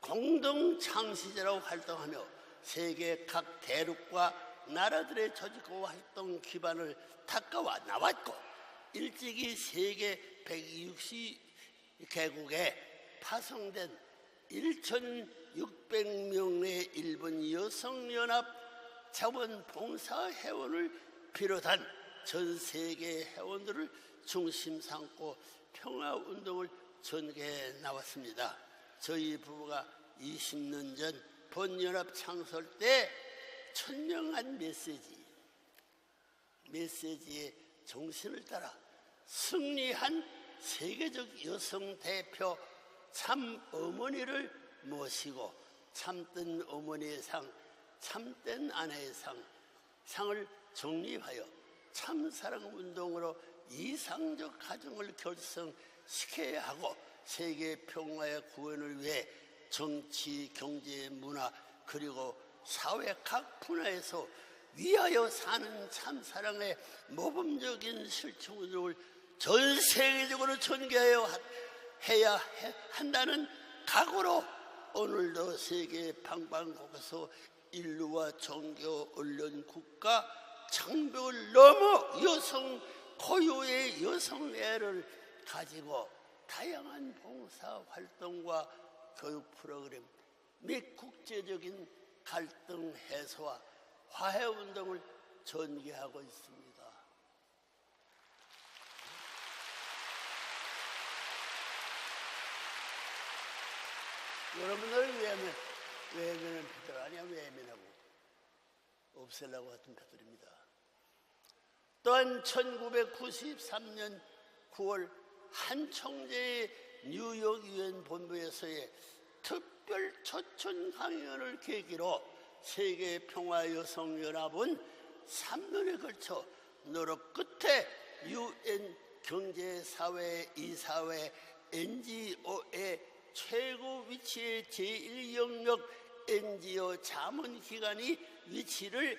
Speaker 2: 공동 창시자라고 활동하며 세계 각 대륙과 나라들의 조직과 활동 기반을 닦아와 나왔고 일찍이 세계 160개국에 파송된 1,600명의 일본 여성연합 자원봉사회원을 비롯한 전 세계 회원들을 중심 삼고 평화운동을 전개해 나왔습니다. 저희 부부가 20년 전 본연합 창설 때 천명한 메시지의 정신을 따라 승리한 세계적 여성 대표 참 어머니를 모시고 참된 어머니의 상, 참된 아내의 상을 정립하여 참사랑 운동으로 이상적 가정을 결성시켜야 하고 세계 평화의 구현을 위해 정치, 경제, 문화 그리고 사회 각 분야에서 위하여 사는 참사랑의 모범적인 실천을 전 세계적으로 전개해야 한다는 각오로 오늘도 세계 방방곡곡에서 인류와 종교, 언론, 국가 장벽을 넘어 여성 고유의 여성애를 가지고 다양한 봉사 활동과 교육 프로그램 및 국제적인 갈등 해소와 화해 운동을 전개하고 있습니다. 여러분들 외면은 패들 아니야. 외면하고 없애려고 했던 패들입니다. 또한 1993년 9월 한 총재의 뉴욕 유엔 본부에서의 특별 초청 강연을 계기로 세계 평화 여성 연합은 3년에 걸쳐 노력 끝에 유엔 경제사회 이사회 NGO의 최고 위치의 제1영역 NGO 자문기관이 위치를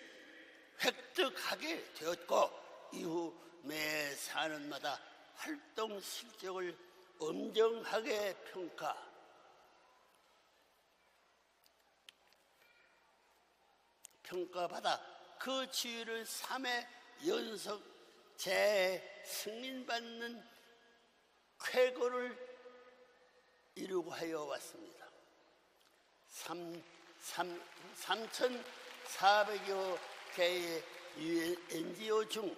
Speaker 2: 획득하게 되었고 이후 매 4년마다 활동 실적을 엄정하게 평가받아 그 지위를 3회 연속 재승인받는 쾌거를 이루고 하여 왔습니다. 3,400여 개의 유엔 NGO 중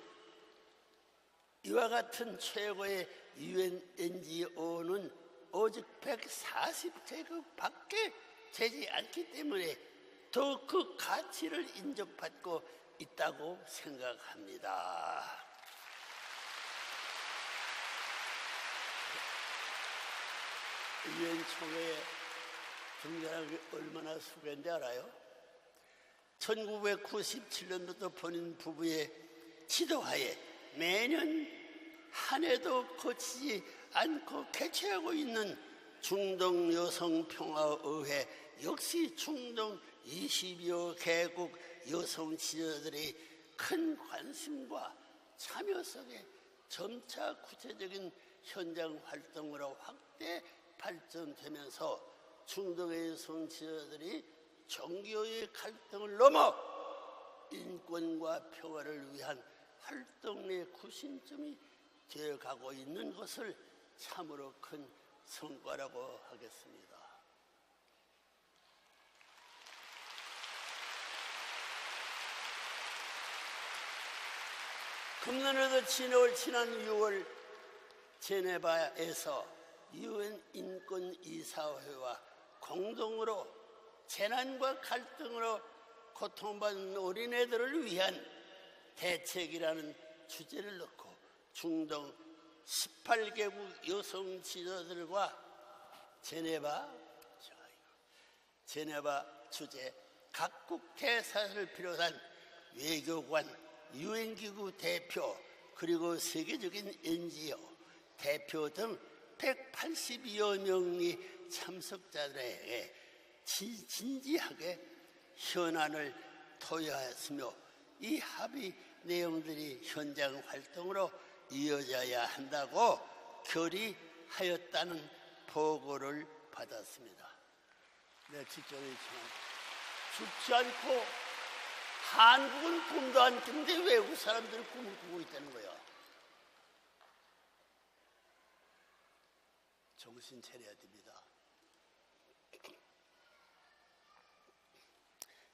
Speaker 2: 이와 같은 최고의 유엔 NGO는 오직 140개국밖에 되지 않기 때문에 더 그 가치를 인정받고 있다고 생각합니다. 유엔 총회에 등장한 게 얼마나 수고했는지 알아요? 1997년부터 본인 부부의 지도하에 매년 한 해도 거치지 않고 개최하고 있는 중동 여성평화의회 역시 중동 20여 개국 여성 지도자들의 큰 관심과 참여 속에 점차 구체적인 현장 활동으로 확대 발전되면서 중동의 여성 지도자들이 종교의 갈등을 넘어 인권과 평화를 위한 활동의 구심점이 되어가고 있는 것을 참으로 큰 성과라고 하겠습니다. 금년에도 지난 6월 제네바에서 유엔 인권이사회와 공동으로 재난과 갈등으로 고통받는 어린애들을 위한 대책이라는 주제를 놓고 중동 18개국 여성 지도자들과 제네바 주재 각국 대사를 비롯한 외교관, 유엔기구 대표 그리고 세계적인 NGO 대표 등 180여 명의 참석자들에게 진지하게 현안을 토의하였으며 이 합의 내용들이 현장 활동으로 이어져야 한다고 결의하였다는 보고를 받았습니다. 내가 직접 얘기했지만 죽지 않고 한국은 꿈도 안 꾸는데 외국 사람들은 꿈을 꾸고 있다는 거야. 정신 차려야 됩니다.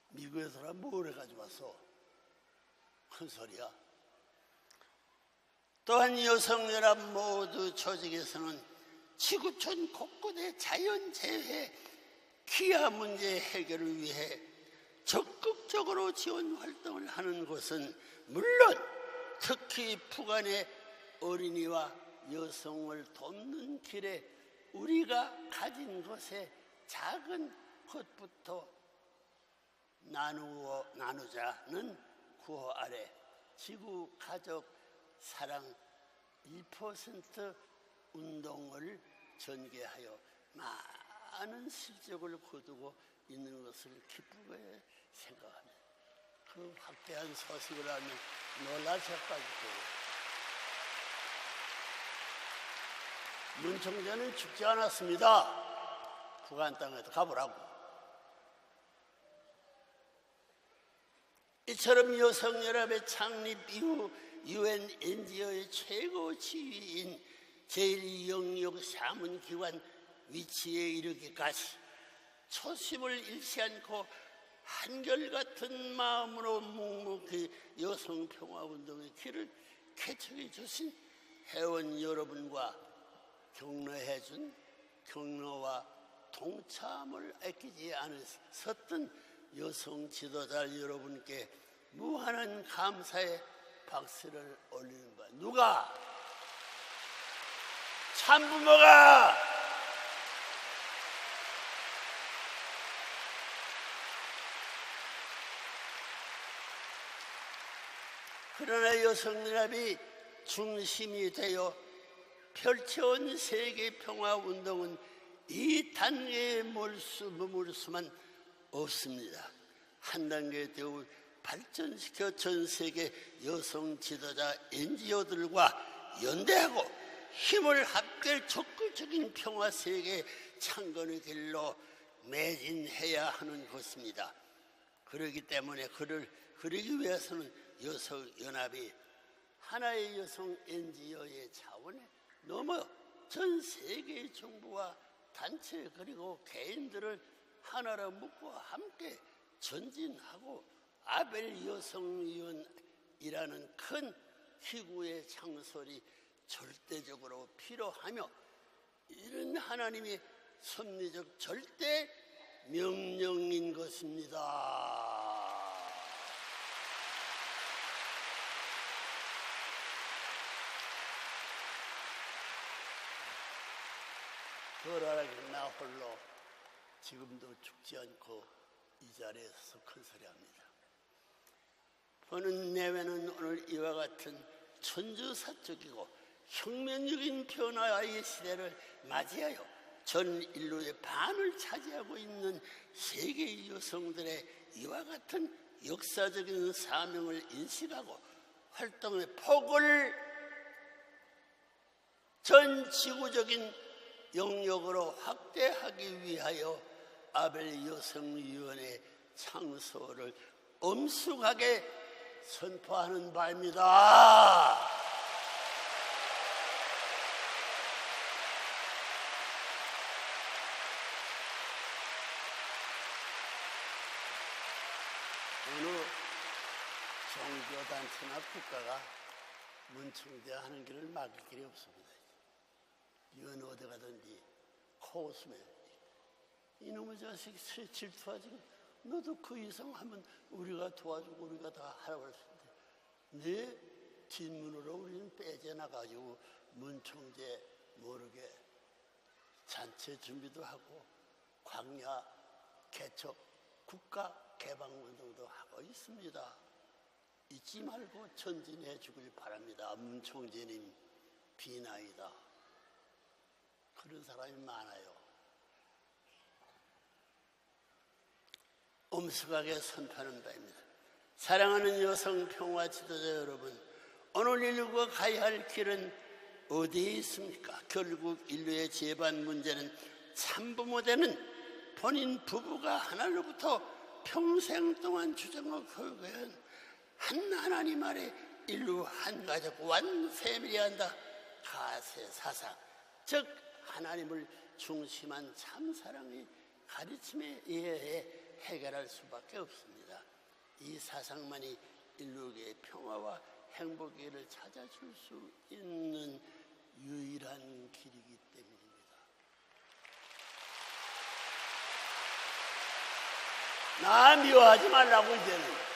Speaker 2: 미국에서 뭘 해가지고 왔어? 큰 소리야. 또한 여성연합 모두 조직에서는 지구촌 곳곳의 자연재해, 기아 문제 해결을 위해 적극적으로 지원 활동을 하는 것은 물론 특히 북한의 어린이와 여성을 돕는 길에 우리가 가진 것의 작은 것부터 나누자는 구호 아래 지구 가족 사랑 1% 운동을 전개하여 많은 실적을 거두고 있는 것을 기쁘게 생각합니다. 그 확대한 소식을 알면 놀라셔가지고 문 총재는 죽지 않았습니다. 북한 땅에도 가보라고. 이처럼 여성연합의 창립 이후 UN NGO의 최고 지위인 제1영역 자문기관 위치에 이르기까지 초심을 잃지 않고 한결같은 마음으로 묵묵히 여성평화운동의 길을 개척해 주신 회원 여러분과 격려해준 격려와 동참을 아끼지 않으셨던 여성 지도자 여러분께 무한한 감사의 박수를 올리는 바. 누가? 참부모가 그러나 여성연합이 중심이 되어 펼쳐온 세계평화운동은 이 단계에 머물 수만 없습니다. 한 단계 더 발전시켜 전 세계 여성 지도자 NGO들과 연대하고 힘을 합칠 적극적인 평화세계 창건의 길로 매진해야 하는 것입니다. 그렇기 때문에 그러기 위해서는 여성연합이 하나의 여성 NGO의 차원에 넘어 전 세계의 정부와 단체 그리고 개인들을 하나로 묶고 함께 전진하고 아벨 여성위원이라는 큰 기구의 창설이 절대적으로 필요하며 이는 하나님의 섭리적 절대 명령인 것입니다. 그러나 나 홀로 지금도 죽지 않고 이 자리에서 큰 소리 합니다. 보는 내외는 오늘 이와 같은 천주사적이고 혁명적인 변화의 시대를 맞이하여 전 인류의 반을 차지하고 있는 세계 여성들의 이와 같은 역사적인 사명을 인식하고 활동의 폭을 전 지구적인 영역으로 확대하기 위하여 아벨 여성위원회 창소를 엄숙하게 선포하는 바입니다. 어느 종교단체나 국가가 문충제 하는 길을 막을 길이 없습니다. 이건 어디 가든지 코웃음에 이놈의 자식 질투하지. 너도 그 이상 하면 우리가 도와주고 우리가 다 하라고 할 수 있는데 내 뒷문으로 우리는 빼져나가지고 문충제 모르게 잔치 준비도 하고 광야 개척 국가 개방운동도 하고 있습니다. 잊지 말고 전진해 주길 바랍니다. 문총재님 비나이다. 그런 사람이 많아요. 엄숙하게 선포하는 바입니다. 사랑하는 여성 평화 지도자 여러분, 오늘 인류가 가야 할 길은 어디에 있습니까? 결국 인류의 재반 문제는 참부모 되는 본인 부부가 하나로부터 평생 동안 주장하고 교육한 한 하나님 아래 인류 한 가족 완 패밀리한다 가세 사상, 즉 하나님을 중심한 참사랑의 가르침에 의해 해결할 수밖에 없습니다. 이 사상만이 인류의 평화와 행복을 찾아줄 수 있는 유일한 길이기 때문입니다. 나 미워하지 말라고 이제는.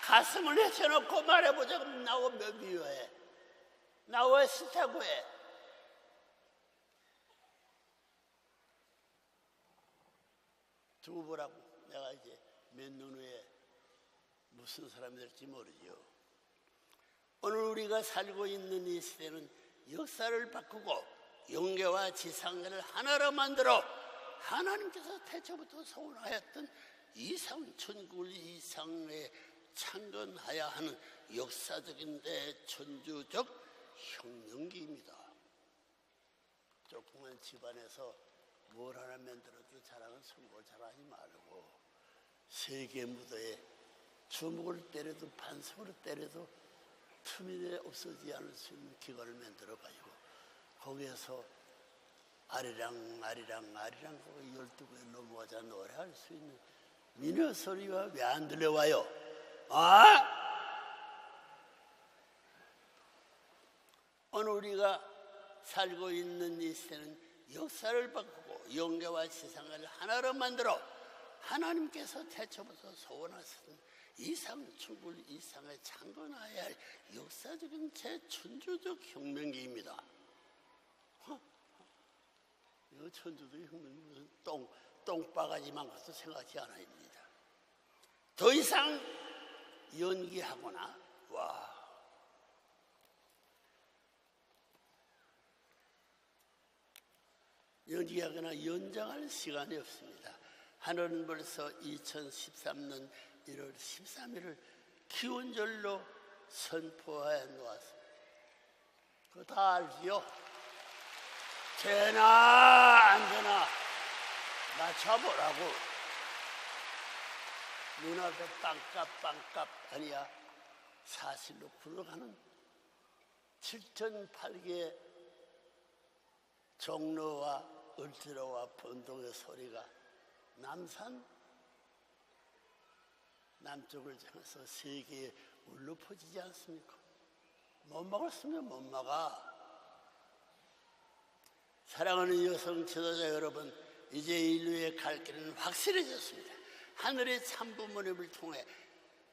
Speaker 2: 가슴을 내쳐놓고 말해보자. 그럼 나와 몇 미워해? 나와 싫다고 해? 두고 보라고. 내가 이제 몇 년 후에 무슨 사람이 될지 모르죠. 오늘 우리가 살고 있는 이 시대는 역사를 바꾸고 영계와 지상계를 하나로 만들어 하나님께서 태초부터 소원하였던 이상 천국을 이상에 창건하야 하는 역사적인 대천주적 혁명기입니다. 좀 조그만 집안에서 뭘 하나 만들어도 자랑은 성공을 잘하지 말고 세계 무대에 주먹을 때려도 반성으로 때려도 틈이 없어지지 않을 수 있는 기관을 만들어가지고 거기에서 아리랑 아리랑 아리랑 하고 12구에 넘어가자 노래할 수 있는 민요 소리가 왜 안 들려와요? 오늘 우리가 살고 있는 이 시대는 역사를 바꾸고 영계와 세상을 하나로 만들어 하나님께서 태초부터 소원하셨던 이상충불 이상을 창건하여야 할 역사적인 제천주적 혁명기입니다. 이거 천주적 혁명이 무슨 똥바가지만 것도 생각하지 않아입니다. 더 이상 연기하거나 연기하거나 연장할 시간이 없습니다. 하늘은 벌써 2013년 1월 13일을 기원절로 선포해 놓았습니다. 그거 다 알지요? 되나 안 되나 맞춰보라고. 눈앞에 빵값 아니야. 사실로 굴러가는 7,008개의 종로와 을지로와 번동의 소리가 남쪽을 향해서 세계에 울려 퍼지지 않습니까? 못 막았으면 못 막아. 사랑하는 여성 지도자 여러분, 이제 인류의 갈 길은 확실해졌습니다. 하늘의 참부모님을 통해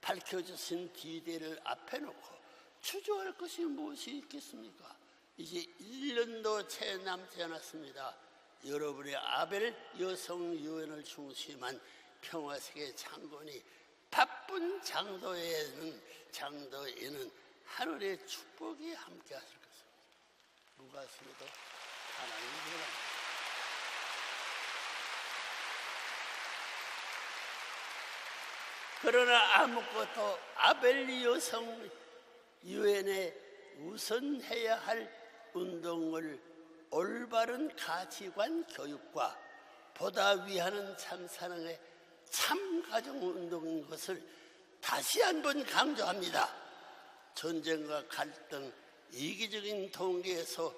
Speaker 2: 밝혀주신 디데이를 앞에 놓고 추조할 것이 무엇이 있겠습니까? 이제 1년도 채 남지 않았습니다. 여러분의 아벨 여성 유엔을 중심한 평화세계 창건이 바쁜 장도에는 하늘의 축복이 함께 하실 것입니다. 누가 쓰래도 하나님이 들어갑니다. 그러나 아무것도 아벨 여성 유엔에 우선해야 할 운동을 올바른 가치관 교육과 보다 위하는 참사랑의 참가정운동인 것을 다시 한번 강조합니다. 전쟁과 갈등, 이기적인 동기에서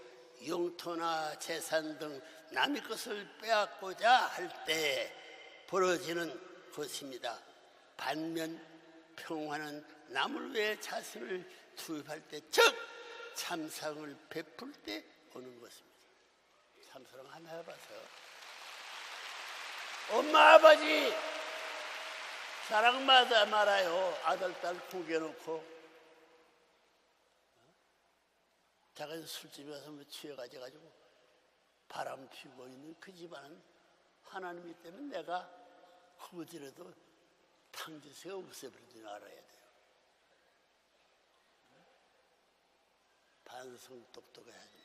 Speaker 2: 영토나 재산 등 남의 것을 빼앗고자 할 때 벌어지는 것입니다. 반면 평화는 남을 위해 자신을 투입할 때, 즉 참사랑을 베풀 때 오는 것입니다. 참사랑 한번 해봐서요. 엄마 아버지 사랑받아 말아요. 아들 딸 구겨놓고 작은 술집에 가서 취해가지고 바람 피고 있는 그 집안은 하나님이 때문에 내가 거지라도 탕지새가 없애버리는 줄 알아야 돼요. 반성 똑똑해야 됩니다.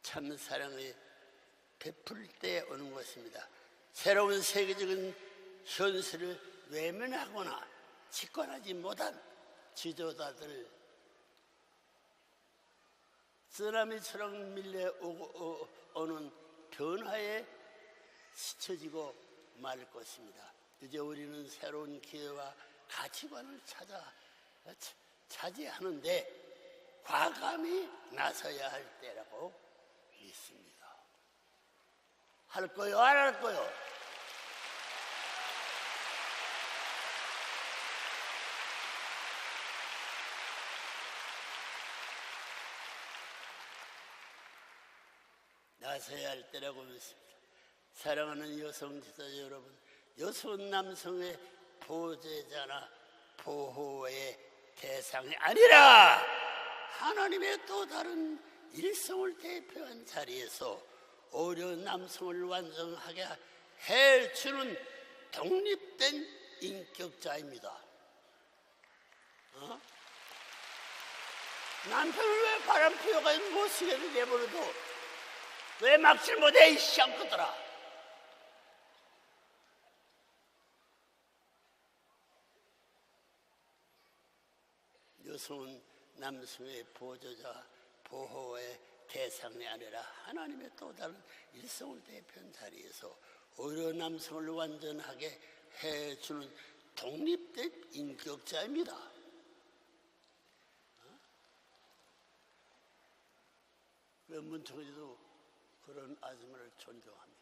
Speaker 2: 참 사랑을 베풀 때 오는 것입니다. 새로운 세계적인 현실을 외면하거나 직관하지 못한 지도자들, 쓰나미처럼 밀려오는 변화에 스쳐지고 말 것입니다. 이제 우리는 새로운 기회와 가치관을 차지하는데 과감히 나서야 할 때라고 믿습니다. 할 거요, 안 할 거요? 나서야 할 때라고 믿습니다. 사랑하는 여성 지도자 여러분, 여성 남성의 보호자나 보호의 대상이 아니라 하나님의 또 다른 일성을 대표한 자리에서 오히려 남성을 완성하게 해주는 독립된 인격자입니다. 남편을 왜 바람 피워가 못 쓰게 내버려도 왜 막질 못해 이 쌍꺼들아. 여성은 남성의 보조자, 보호의 대상이 아니라 하나님의 또 다른 일성을 대표한 자리에서 오히려 남성을 완전하게 해주는 독립된 인격자입니다. 문총리도 그런 아줌마를 존경합니다.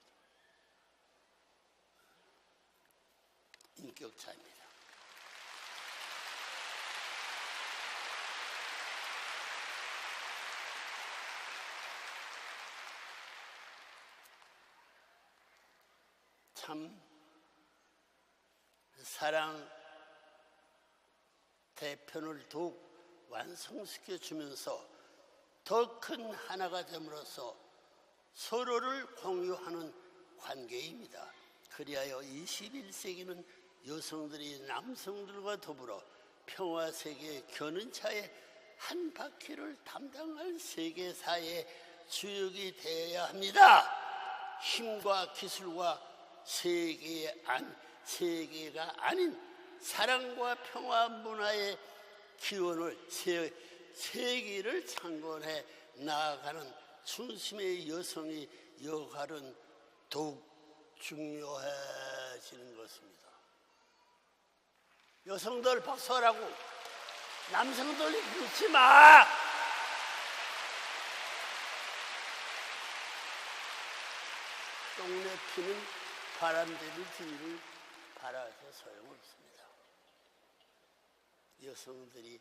Speaker 2: 인격자입니다. 참 사랑 대편을 더욱 완성시켜 주면서 더 큰 하나가 됨으로써 서로를 공유하는 관계입니다. 그리하여 21세기는 여성들이 남성들과 더불어 평화 세계의 견인차의 한 바퀴를 담당할 세계사의 주역이 되어야 합니다. 힘과 기술과 세계가 아닌 사랑과 평화 문화의 기원을 세계를 창건해 나아가는 중심의 여성의 역할은 더욱 중요해지는 것입니다. 여성들 박수하라고, 남성들 묻지 마. 똥내 피는 바람대비 뒤를 바라서 소용없습니다. 여성들이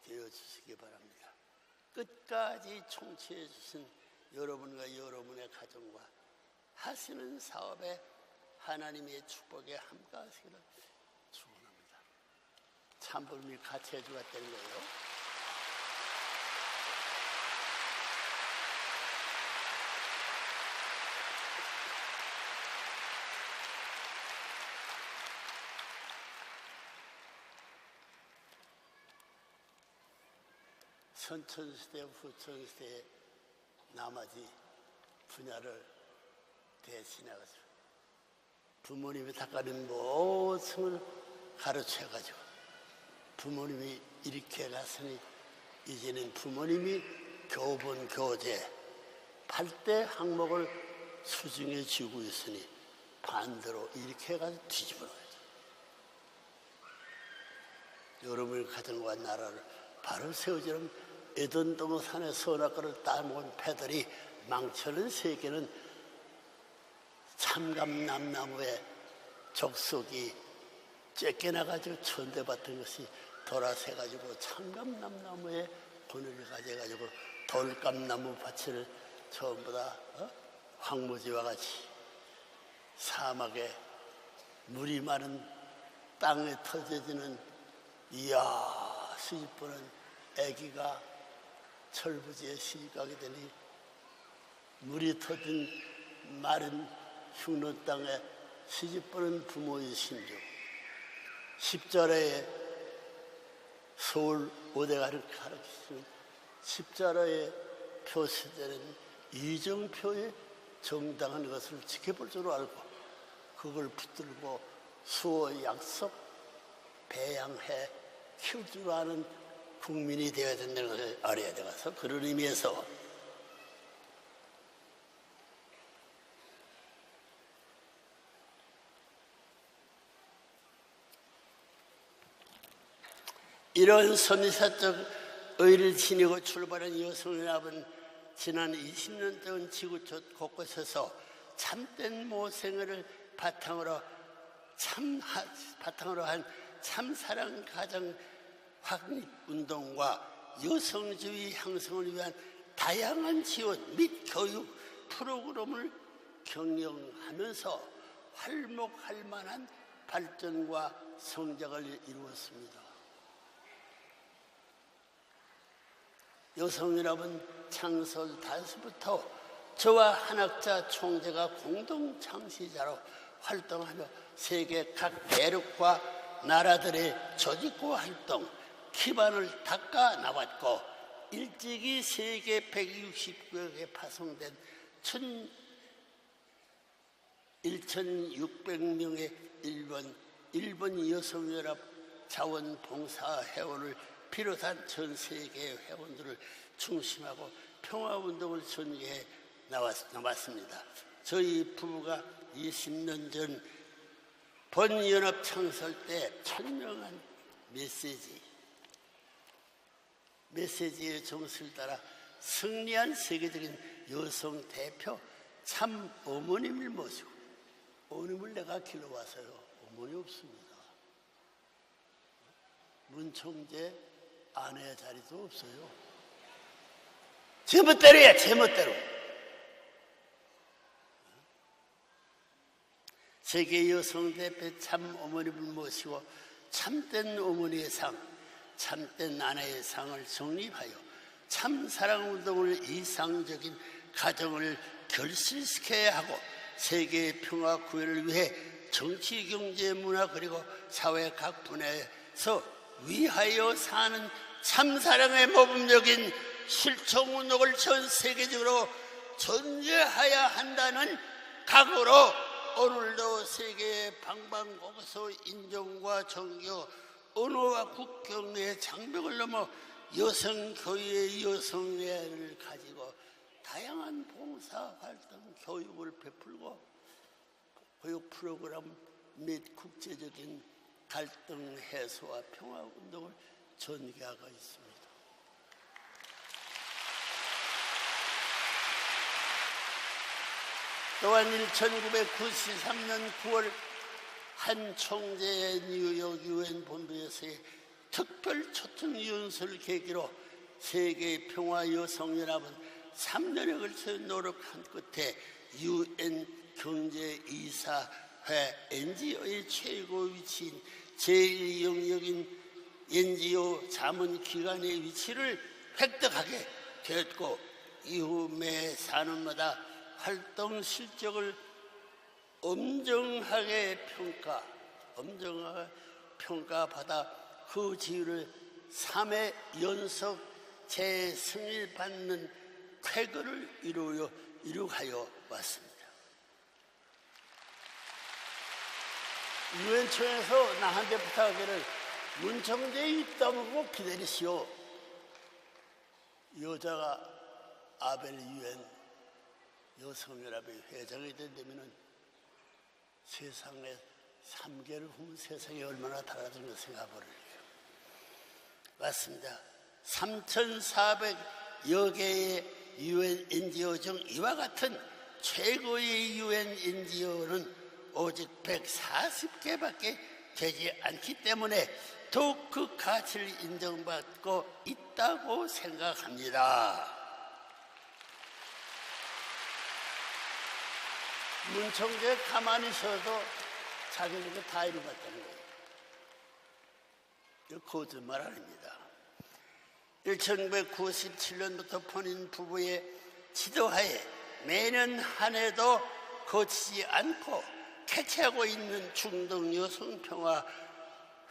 Speaker 2: 되어주시기 바랍니다. 끝까지 총치해 주신 여러분과 여러분의 가정과 하시는 사업에 하나님의 축복에 함께하시기를 축원합니다. 참부름이 같이 해주었다는 거예요. 선천시대, 후천시대의 나머지 분야를 대신해가지고 부모님이 닦아낸 모습을 가르쳐가지고 부모님이 이렇게 갔으니 이제는 부모님이 교본, 교재 8대 항목을 수중에 쥐고 있으니 반대로 이렇게 해가지고 뒤집어 놓아야죠. 여러분의 가정과 나라를 바로 세우지는 에덴 동산의 선악과를 따먹은 패들이 망쳐는 세계는 참감남나무의 족속이 쫓겨나가지고 천대받던 것이 돌아서가지고 참감남나무의 분을 가져가지고 돌감나무 밭을 전부 다 황무지와 같이 사막에 물이 많은 땅에 터져지는 이야 시집보는 아기가 철부지에 시집가게 되니 물이 터진 마른 흉노 땅에 시집보는 부모의 심정, 십자라에 서울 오대가를 가르치시는 십자라에 표시되는 이정표의 정당한 것을 지켜볼 줄 알고 그걸 붙들고 수호 약속 배양해 키울 줄 아는 국민이 되어야 된다는 것을 알아야 되어서 그런 의미에서 이런 선지사적 의를 지니고 출발한 여성연합은 지난 20년 동안 지구 곳곳에서 참된 모생애를 바탕으로 한 참사랑 가정 확립 운동과 여성주의 형성을 위한 다양한 지원 및 교육 프로그램을 경영하면서 활목할 만한 발전과 성장을 이루었습니다. 여성연합은 창설 당시부터 저와 한학자 총재가 공동 창시자로 활동하며 세계 각 대륙과 나라들의 조직과 활동 기반을 닦아 나왔고 일찍이 세계 160개국에 파송된 1,600명의 일본 여성연합 자원봉사 회원을 비롯한 전 세계 회원들을 중심하고 평화운동을 전개해 나왔습니다. 저희 부부가 20년 전 번연합 창설 때 천명한 메시지의 정수를 따라 승리한 세계적인 여성 대표 참 어머님을 모시고, 어머님을 내가 길러와서요, 어머니 없습니다. 문 총재 아내 자리도 없어요. 제멋대로야, 제멋대로. 세계 여성 대표 참 어머님을 모시고 참된 어머니의 상, 참된 아내의 상을 정립하여 참 사랑운동을 이상적인 가정을 결실시켜야 하고, 세계의 평화 구현을 위해 정치, 경제, 문화 그리고 사회 각 분야에서 위하여 사는 참사랑의 모범적인 실천운동을 전 세계적으로 전개해야 한다는 각오로 오늘도 세계의 방방곡곡에서 인종과 종교, 언어와 국경의 장벽을 넘어 여성교회의 여성회를 가지고 다양한 봉사활동, 교육을 베풀고 교육 프로그램 및 국제적인 갈등 해소와 평화운동을 전개하고 있습니다. 또한 1993년 9월 한 총재의 뉴욕 유엔 본부에서의 특별 초청 연설을 계기로 세계 평화 여성연합은 3년에 걸쳐 노력한 끝에 유엔 경제이사회 NGO의 최고 위치인 제1영역인 NGO 자문기관의 위치를 획득하게 되었고, 이후 매 4년마다 활동 실적을 엄정하게 평가받아 그 지위를 3회 연속 재승인받는 쾌거를 이루하여 왔습니다. 유엔청에서 나한테 부탁하기를 문 총재 입 다물고 기다리시오. 여자가 아벨 유엔 여성연합의 회장이 된다면 세상에 3개를 후면 세상이 얼마나 달라진 걸 생각해보려요. 맞습니다. 3,400여 개의 유엔 NGO 중 이와 같은 최고의 유엔 NGO는 오직 140개밖에 되지 않기 때문에 더욱 그 가치를 인정받고 있다고 생각합니다. 문 총재 가만히 있어도 자기들이 다 이루었다는 거예요. 이거 거짓말 아닙니다. 1997년부터 본인 부부의 지도하에 매년 한 해도 거치지 않고 개최하고 있는 중동 여성평화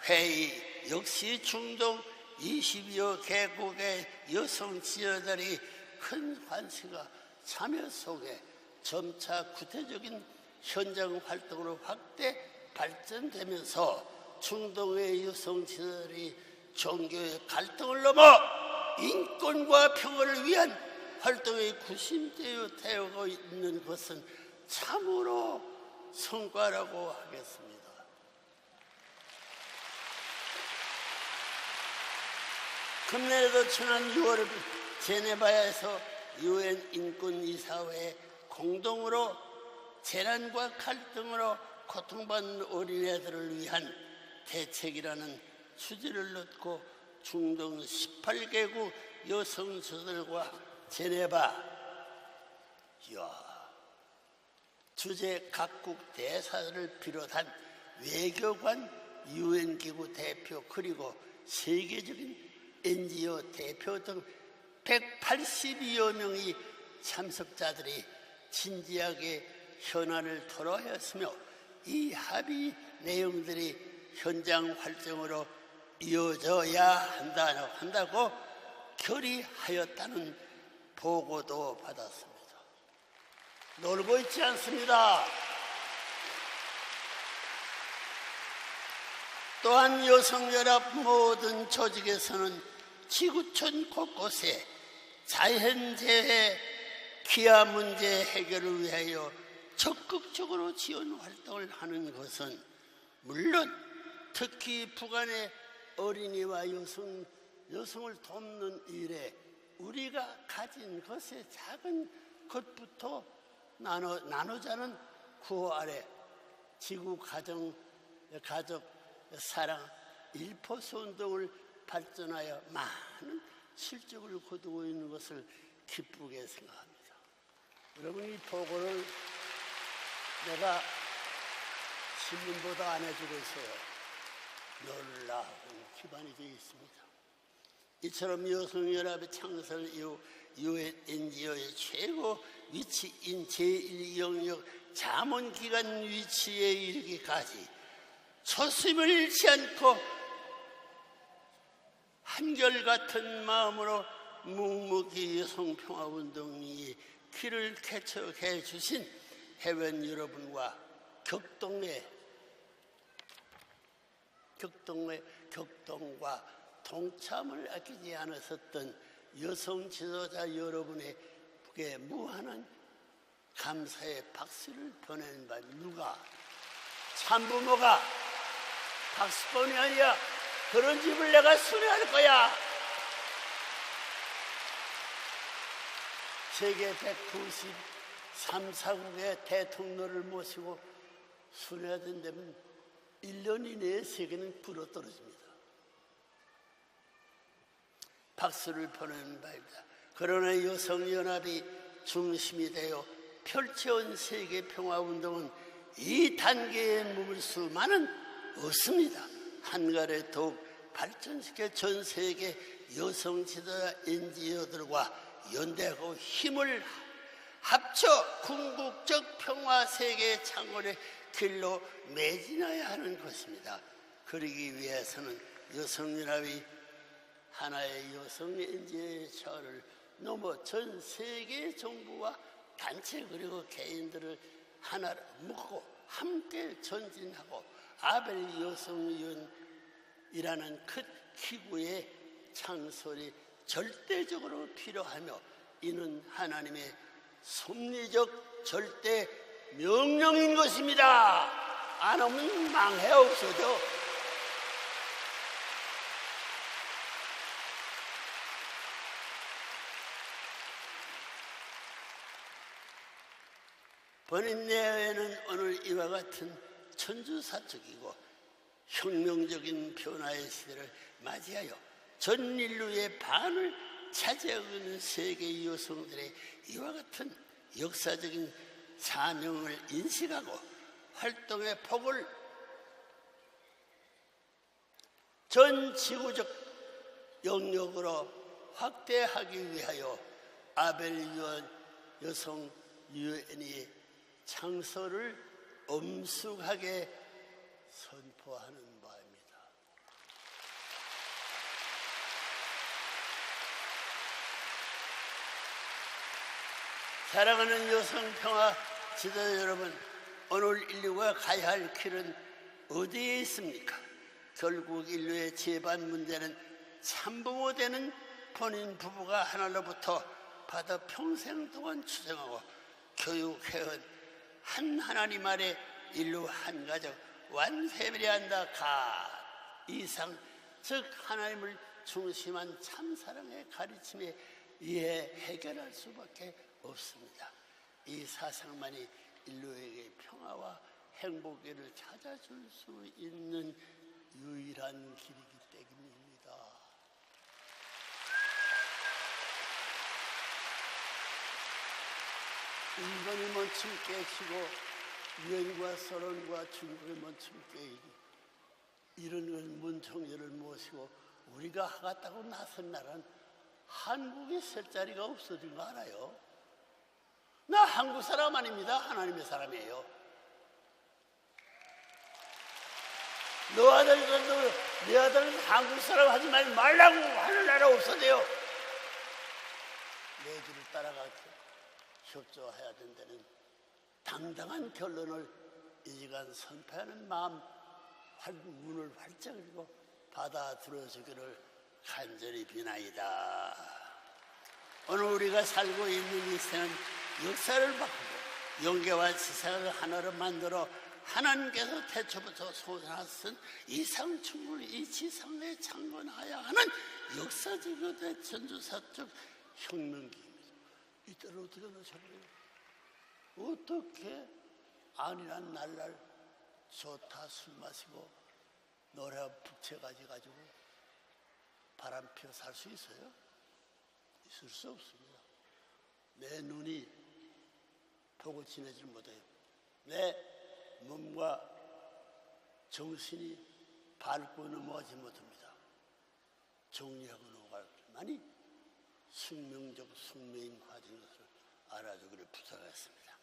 Speaker 2: 회의 역시 중동 20여 개국의 여성 지도자들이 큰 관심과 참여 속에 점차 구체적인 현장 활동으로 확대 발전되면서 중동의 여성 지도자들이 종교의 갈등을 넘어 인권과 평화를 위한 활동에 구심되어 있는 것은 참으로 성과라고 하겠습니다. 금년에도 지난 6월 제네바에서 유엔 인권이사회에 공동으로 재난과 갈등으로 고통받는 어린애들을 위한 대책이라는 주제를 놓고 중동 18개국 여성지도자들과 제네바 주재 각국 대사들을 비롯한 외교관, 유엔기구 대표 그리고 세계적인 NGO 대표 등 182여 명의 참석자들이 진지하게 현안을 토론하였으며 이 합의 내용들이 현장 활동으로 이어져야 한다고 결의하였다는 보고도 받았습니다. 놀고 있지 않습니다. 또한 여성연합 모든 조직에서는 지구촌 곳곳에 자연재해, 기아 문제 해결을 위하여 적극적으로 지원 활동을 하는 것은 물론 특히 북한의 어린이와 여성을 돕는 일에 우리가 가진 것의 작은 것부터 나누자는 구호 아래 지구 가족 사랑 1포스 운동을 발전하여 많은 실적을 거두고 있는 것을 기쁘게 생각합니다. 여러분, 이 보고를 내가 신문보다 안 해주고 있어요. 놀라운 기반이 되어 있습니다. 이처럼 여성연합의 창설 이후 UN NGO의 최고 위치인 제1영역 자문기관 위치에 이르기까지 초심을 잃지 않고 한결같은 마음으로 묵묵히 여성평화운동이 길을 개척해 주신 회원 여러분과 격동과 동참을 아끼지 않으셨던 여성 지도자 여러분에게 무한한 감사의 박수를 보내는 바입니다. 누가? 참부모가 박수뿐이 아니라 그런 집을 내가 순회할 거야. 세계 193사국의 대통령을 모시고 순회하던 데면 1년 이내에 세계는 불어떨어집니다. 박수를 보내는 바입니다. 그러나 여성연합이 중심이 되어 펼쳐온 세계평화운동은 이 단계에 머물 수만은 없습니다. 한가를 더욱 발전시켜 전 세계 여성 지도자 NGO들과 연대하고 힘을 합쳐 궁극적 평화 세계 창건의 길로 매진해야 하는 것입니다. 그러기 위해서는 여성연합이 하나의 여성 NGO의 차원을 넘어 전 세계 정부와 단체 그리고 개인들을 하나로 묶고 함께 전진하고 아벨 여성위원이라는 큰 기구의 창설이 절대적으로 필요하며 이는 하나님의 섭리적 절대 명령인 것입니다. 안 하면 망해 없어져. 본인내에는 오늘 이와 같은 천주사적이고 혁명적인 변화의 시대를 맞이하여 전 인류의 반을 차지하고 있는 세계 여성들의 이와 같은 역사적인 사명을 인식하고 활동의 폭을 전 지구적 영역으로 확대하기 위하여 아벨 여성 유엔이 창설을 엄숙하게 선포하는 바입니다. 사랑하는 여성평화 지도자 여러분, 오늘 인류가 가야 할 길은 어디에 있습니까? 결국 인류의 재반 문제는 참부모 되는 본인 부부가 하나로부터 받아 평생 동안 추정하고 교육해온 한 하나님 아래 인류 한 가족 완세배한다 가 이상 즉 하나님을 중심한 참사랑의 가르침에 의해 해결할 수밖에 없습니다. 이 사상만이 인류에게 평화와 행복을 찾아줄 수 있는 유일한 길이기 때문입니다. 일본이 먼저 깨치고 유엔과 소련과 중국이 먼저 깨이고 이런 문총리를 모시고 우리가 하겠다고 나선 날은 한국에 셀 자리가 없어진 거 알아요? 나 한국 사람 아닙니다. 하나님의 사람이에요. 너 아들은 한국 사람 하지 말라고 하는 나라 없어져요. 내 길을 따라가서 협조해야 된다는 당당한 결론을 이 시간 선포하는 마음 문을 활짝 열고 받아 들어주기를 간절히 비나이다. 오늘 우리가 살고 있는 이 생은 역사를 바꾸고 영계와 지상을 하나로 만들어 하나님께서 태초부터 솟아났은 이상충을 이 지상에 창건하여 하는 역사적이고 대천주사적 혁명기입니다. 이때를 어떻게 놓쳐버려요? 어떻게 아니란 날날 좋다 술 마시고 노래 북채 가지고 바람 피워 살 수 있어요? 있을 수 없습니다. 내 눈이 보고 지내질 못해요. 내 몸과 정신이 밟고 넘어가지 못합니다. 정리하고 넘어갈 만이 숙명적 숙명인 과정인 것을 알아주기를 부탁하겠습니다.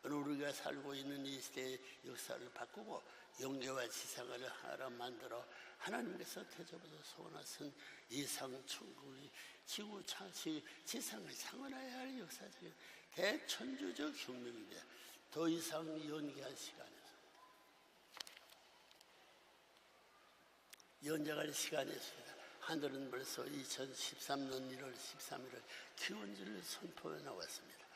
Speaker 2: 오늘 우리가 살고 있는 이 시대의 역사를 바꾸고 영계와 지상을 하나로 만들어 하나님께서 태초부터 소원하신 이상천국이 지상을 창원해야 할 역사적인 대천주적 혁명입니다. 더 이상 연기할 연장할 시간이 있습니다. 하늘은 벌써 2013년 1월 13일을 기원주를 선포해 나왔습니다.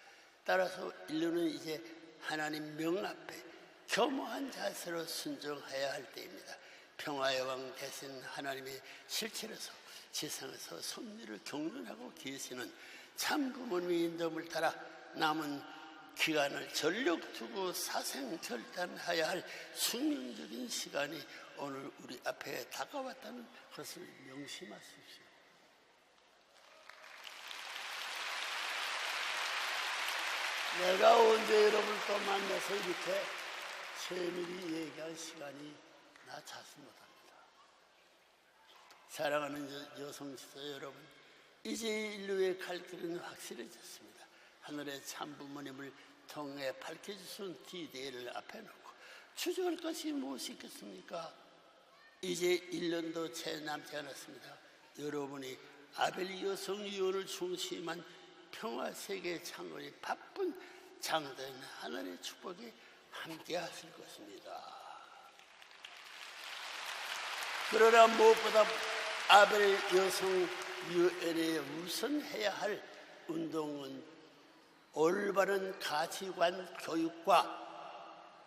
Speaker 2: 따라서 인류는 이제 하나님 명 앞에 겸허한 자세로 순종해야 할 때입니다. 평화의 왕 대신 하나님의 실체로서 지상에서 섭리를 경륜하고 계시는 참 부모님의 인도를 따라 남은 기간을 전력 두고 사생결단해야 할 숙명적인 시간이 오늘 우리 앞에 다가왔다는 것을 명심하십시오. 내가 언제 여러분을 또 만나서 이렇게 세밀히 얘기할 시간이 나 자신 못합니다. 사랑하는 여성시대 여러분, 이제 인류의 갈 길은 확실해졌습니다. 하늘의 참부모님을 통해 밝혀주신 디데이를 앞에 놓고 추적할 것이 무엇이 있겠습니까? 이제 1년도 채 남지 않았습니다. 여러분이 아벨 여성위원을 중심한 평화세계 창건이 바쁜 장대인 하늘의 축복에 함께 하실 것입니다. 그러나 무엇보다 아벨 여성위원회에 우선해야 할 운동은 올바른 가치관 교육과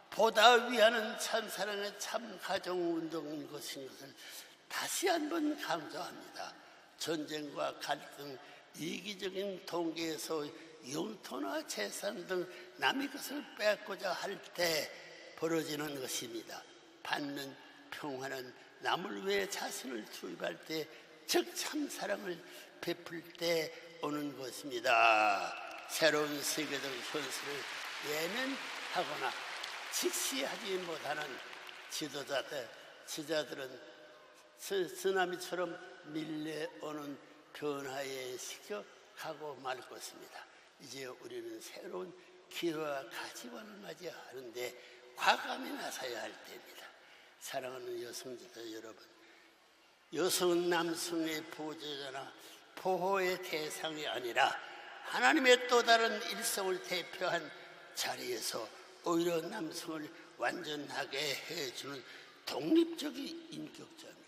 Speaker 2: 보다 위하는 참사랑의 참 가정운동인 것인 것을 다시 한번 강조합니다. 전쟁과 갈등, 이기적인 동기에서 영토나 재산 등 남의 것을 뺏고자 할 때 벌어지는 것입니다. 반면 평화는 남을 위해 자신을 투입할 때, 즉 참사랑을 베풀 때 오는 것입니다. 새로운 세계적 현실을 외면하거나 직시하지 못하는 지도자들은 쓰나미처럼 밀려오는 변화에 시켜가고 말 것입니다. 이제 우리는 새로운 기회와 가치관을 맞이하는데 과감히 나서야 할 때입니다. 사랑하는 여성지대 여러분, 여성은 남성의 보호자나 보호의 대상이 아니라 하나님의 또 다른 일성을 대표한 자리에서 오히려 남성을 완전하게 해주는 독립적인 인격자입니다.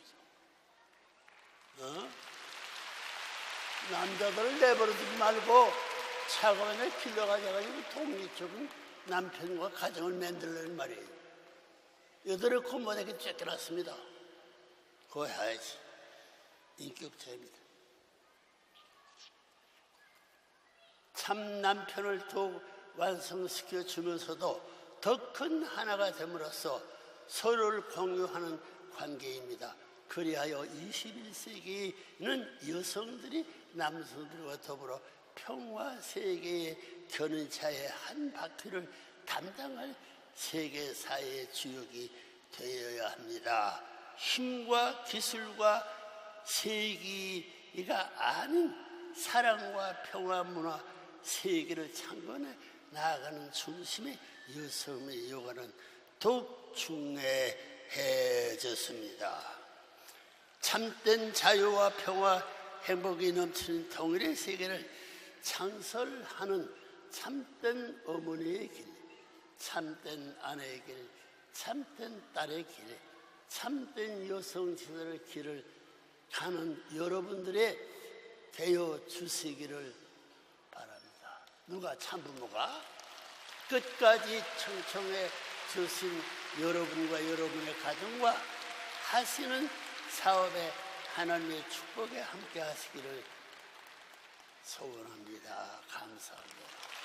Speaker 2: 남자들을 내버려두지 말고 차관에 길러가져가지고 독립적인 남편과 가정을 만들려는 말이에요. 여들의 콧모닥에 쫓겨났습니다. 그거 해야지. 인격자입니다. 참 남편을 더욱 완성시켜 주면서도 더 큰 하나가 됨으로써 서로를 공유하는 관계입니다. 그리하여 21세기에는 여성들이 남성들과 더불어 평화 세계의 견인차의 한 바퀴를 담당할 세계 사회의 주역이 되어야 합니다. 힘과 기술과 세기가 아닌 사랑과 평화 문화 세계를 창건해 나아가는 중심의 여성의 요구는 더욱 중요해졌습니다. 참된 자유와 평화, 행복이 넘치는 통일의 세계를 창설하는 참된 어머니의 길, 참된 아내의 길, 참된 딸의 길, 참된 여성 지도의 길을 가는 여러분들의 되어 주시기를 바랍니다. 누가 참부모가 끝까지 청청해 주신 여러분과 여러분의 가정과 하시는 사업에 하나님의 축복에 함께 하시기를 소원합니다. 감사합니다.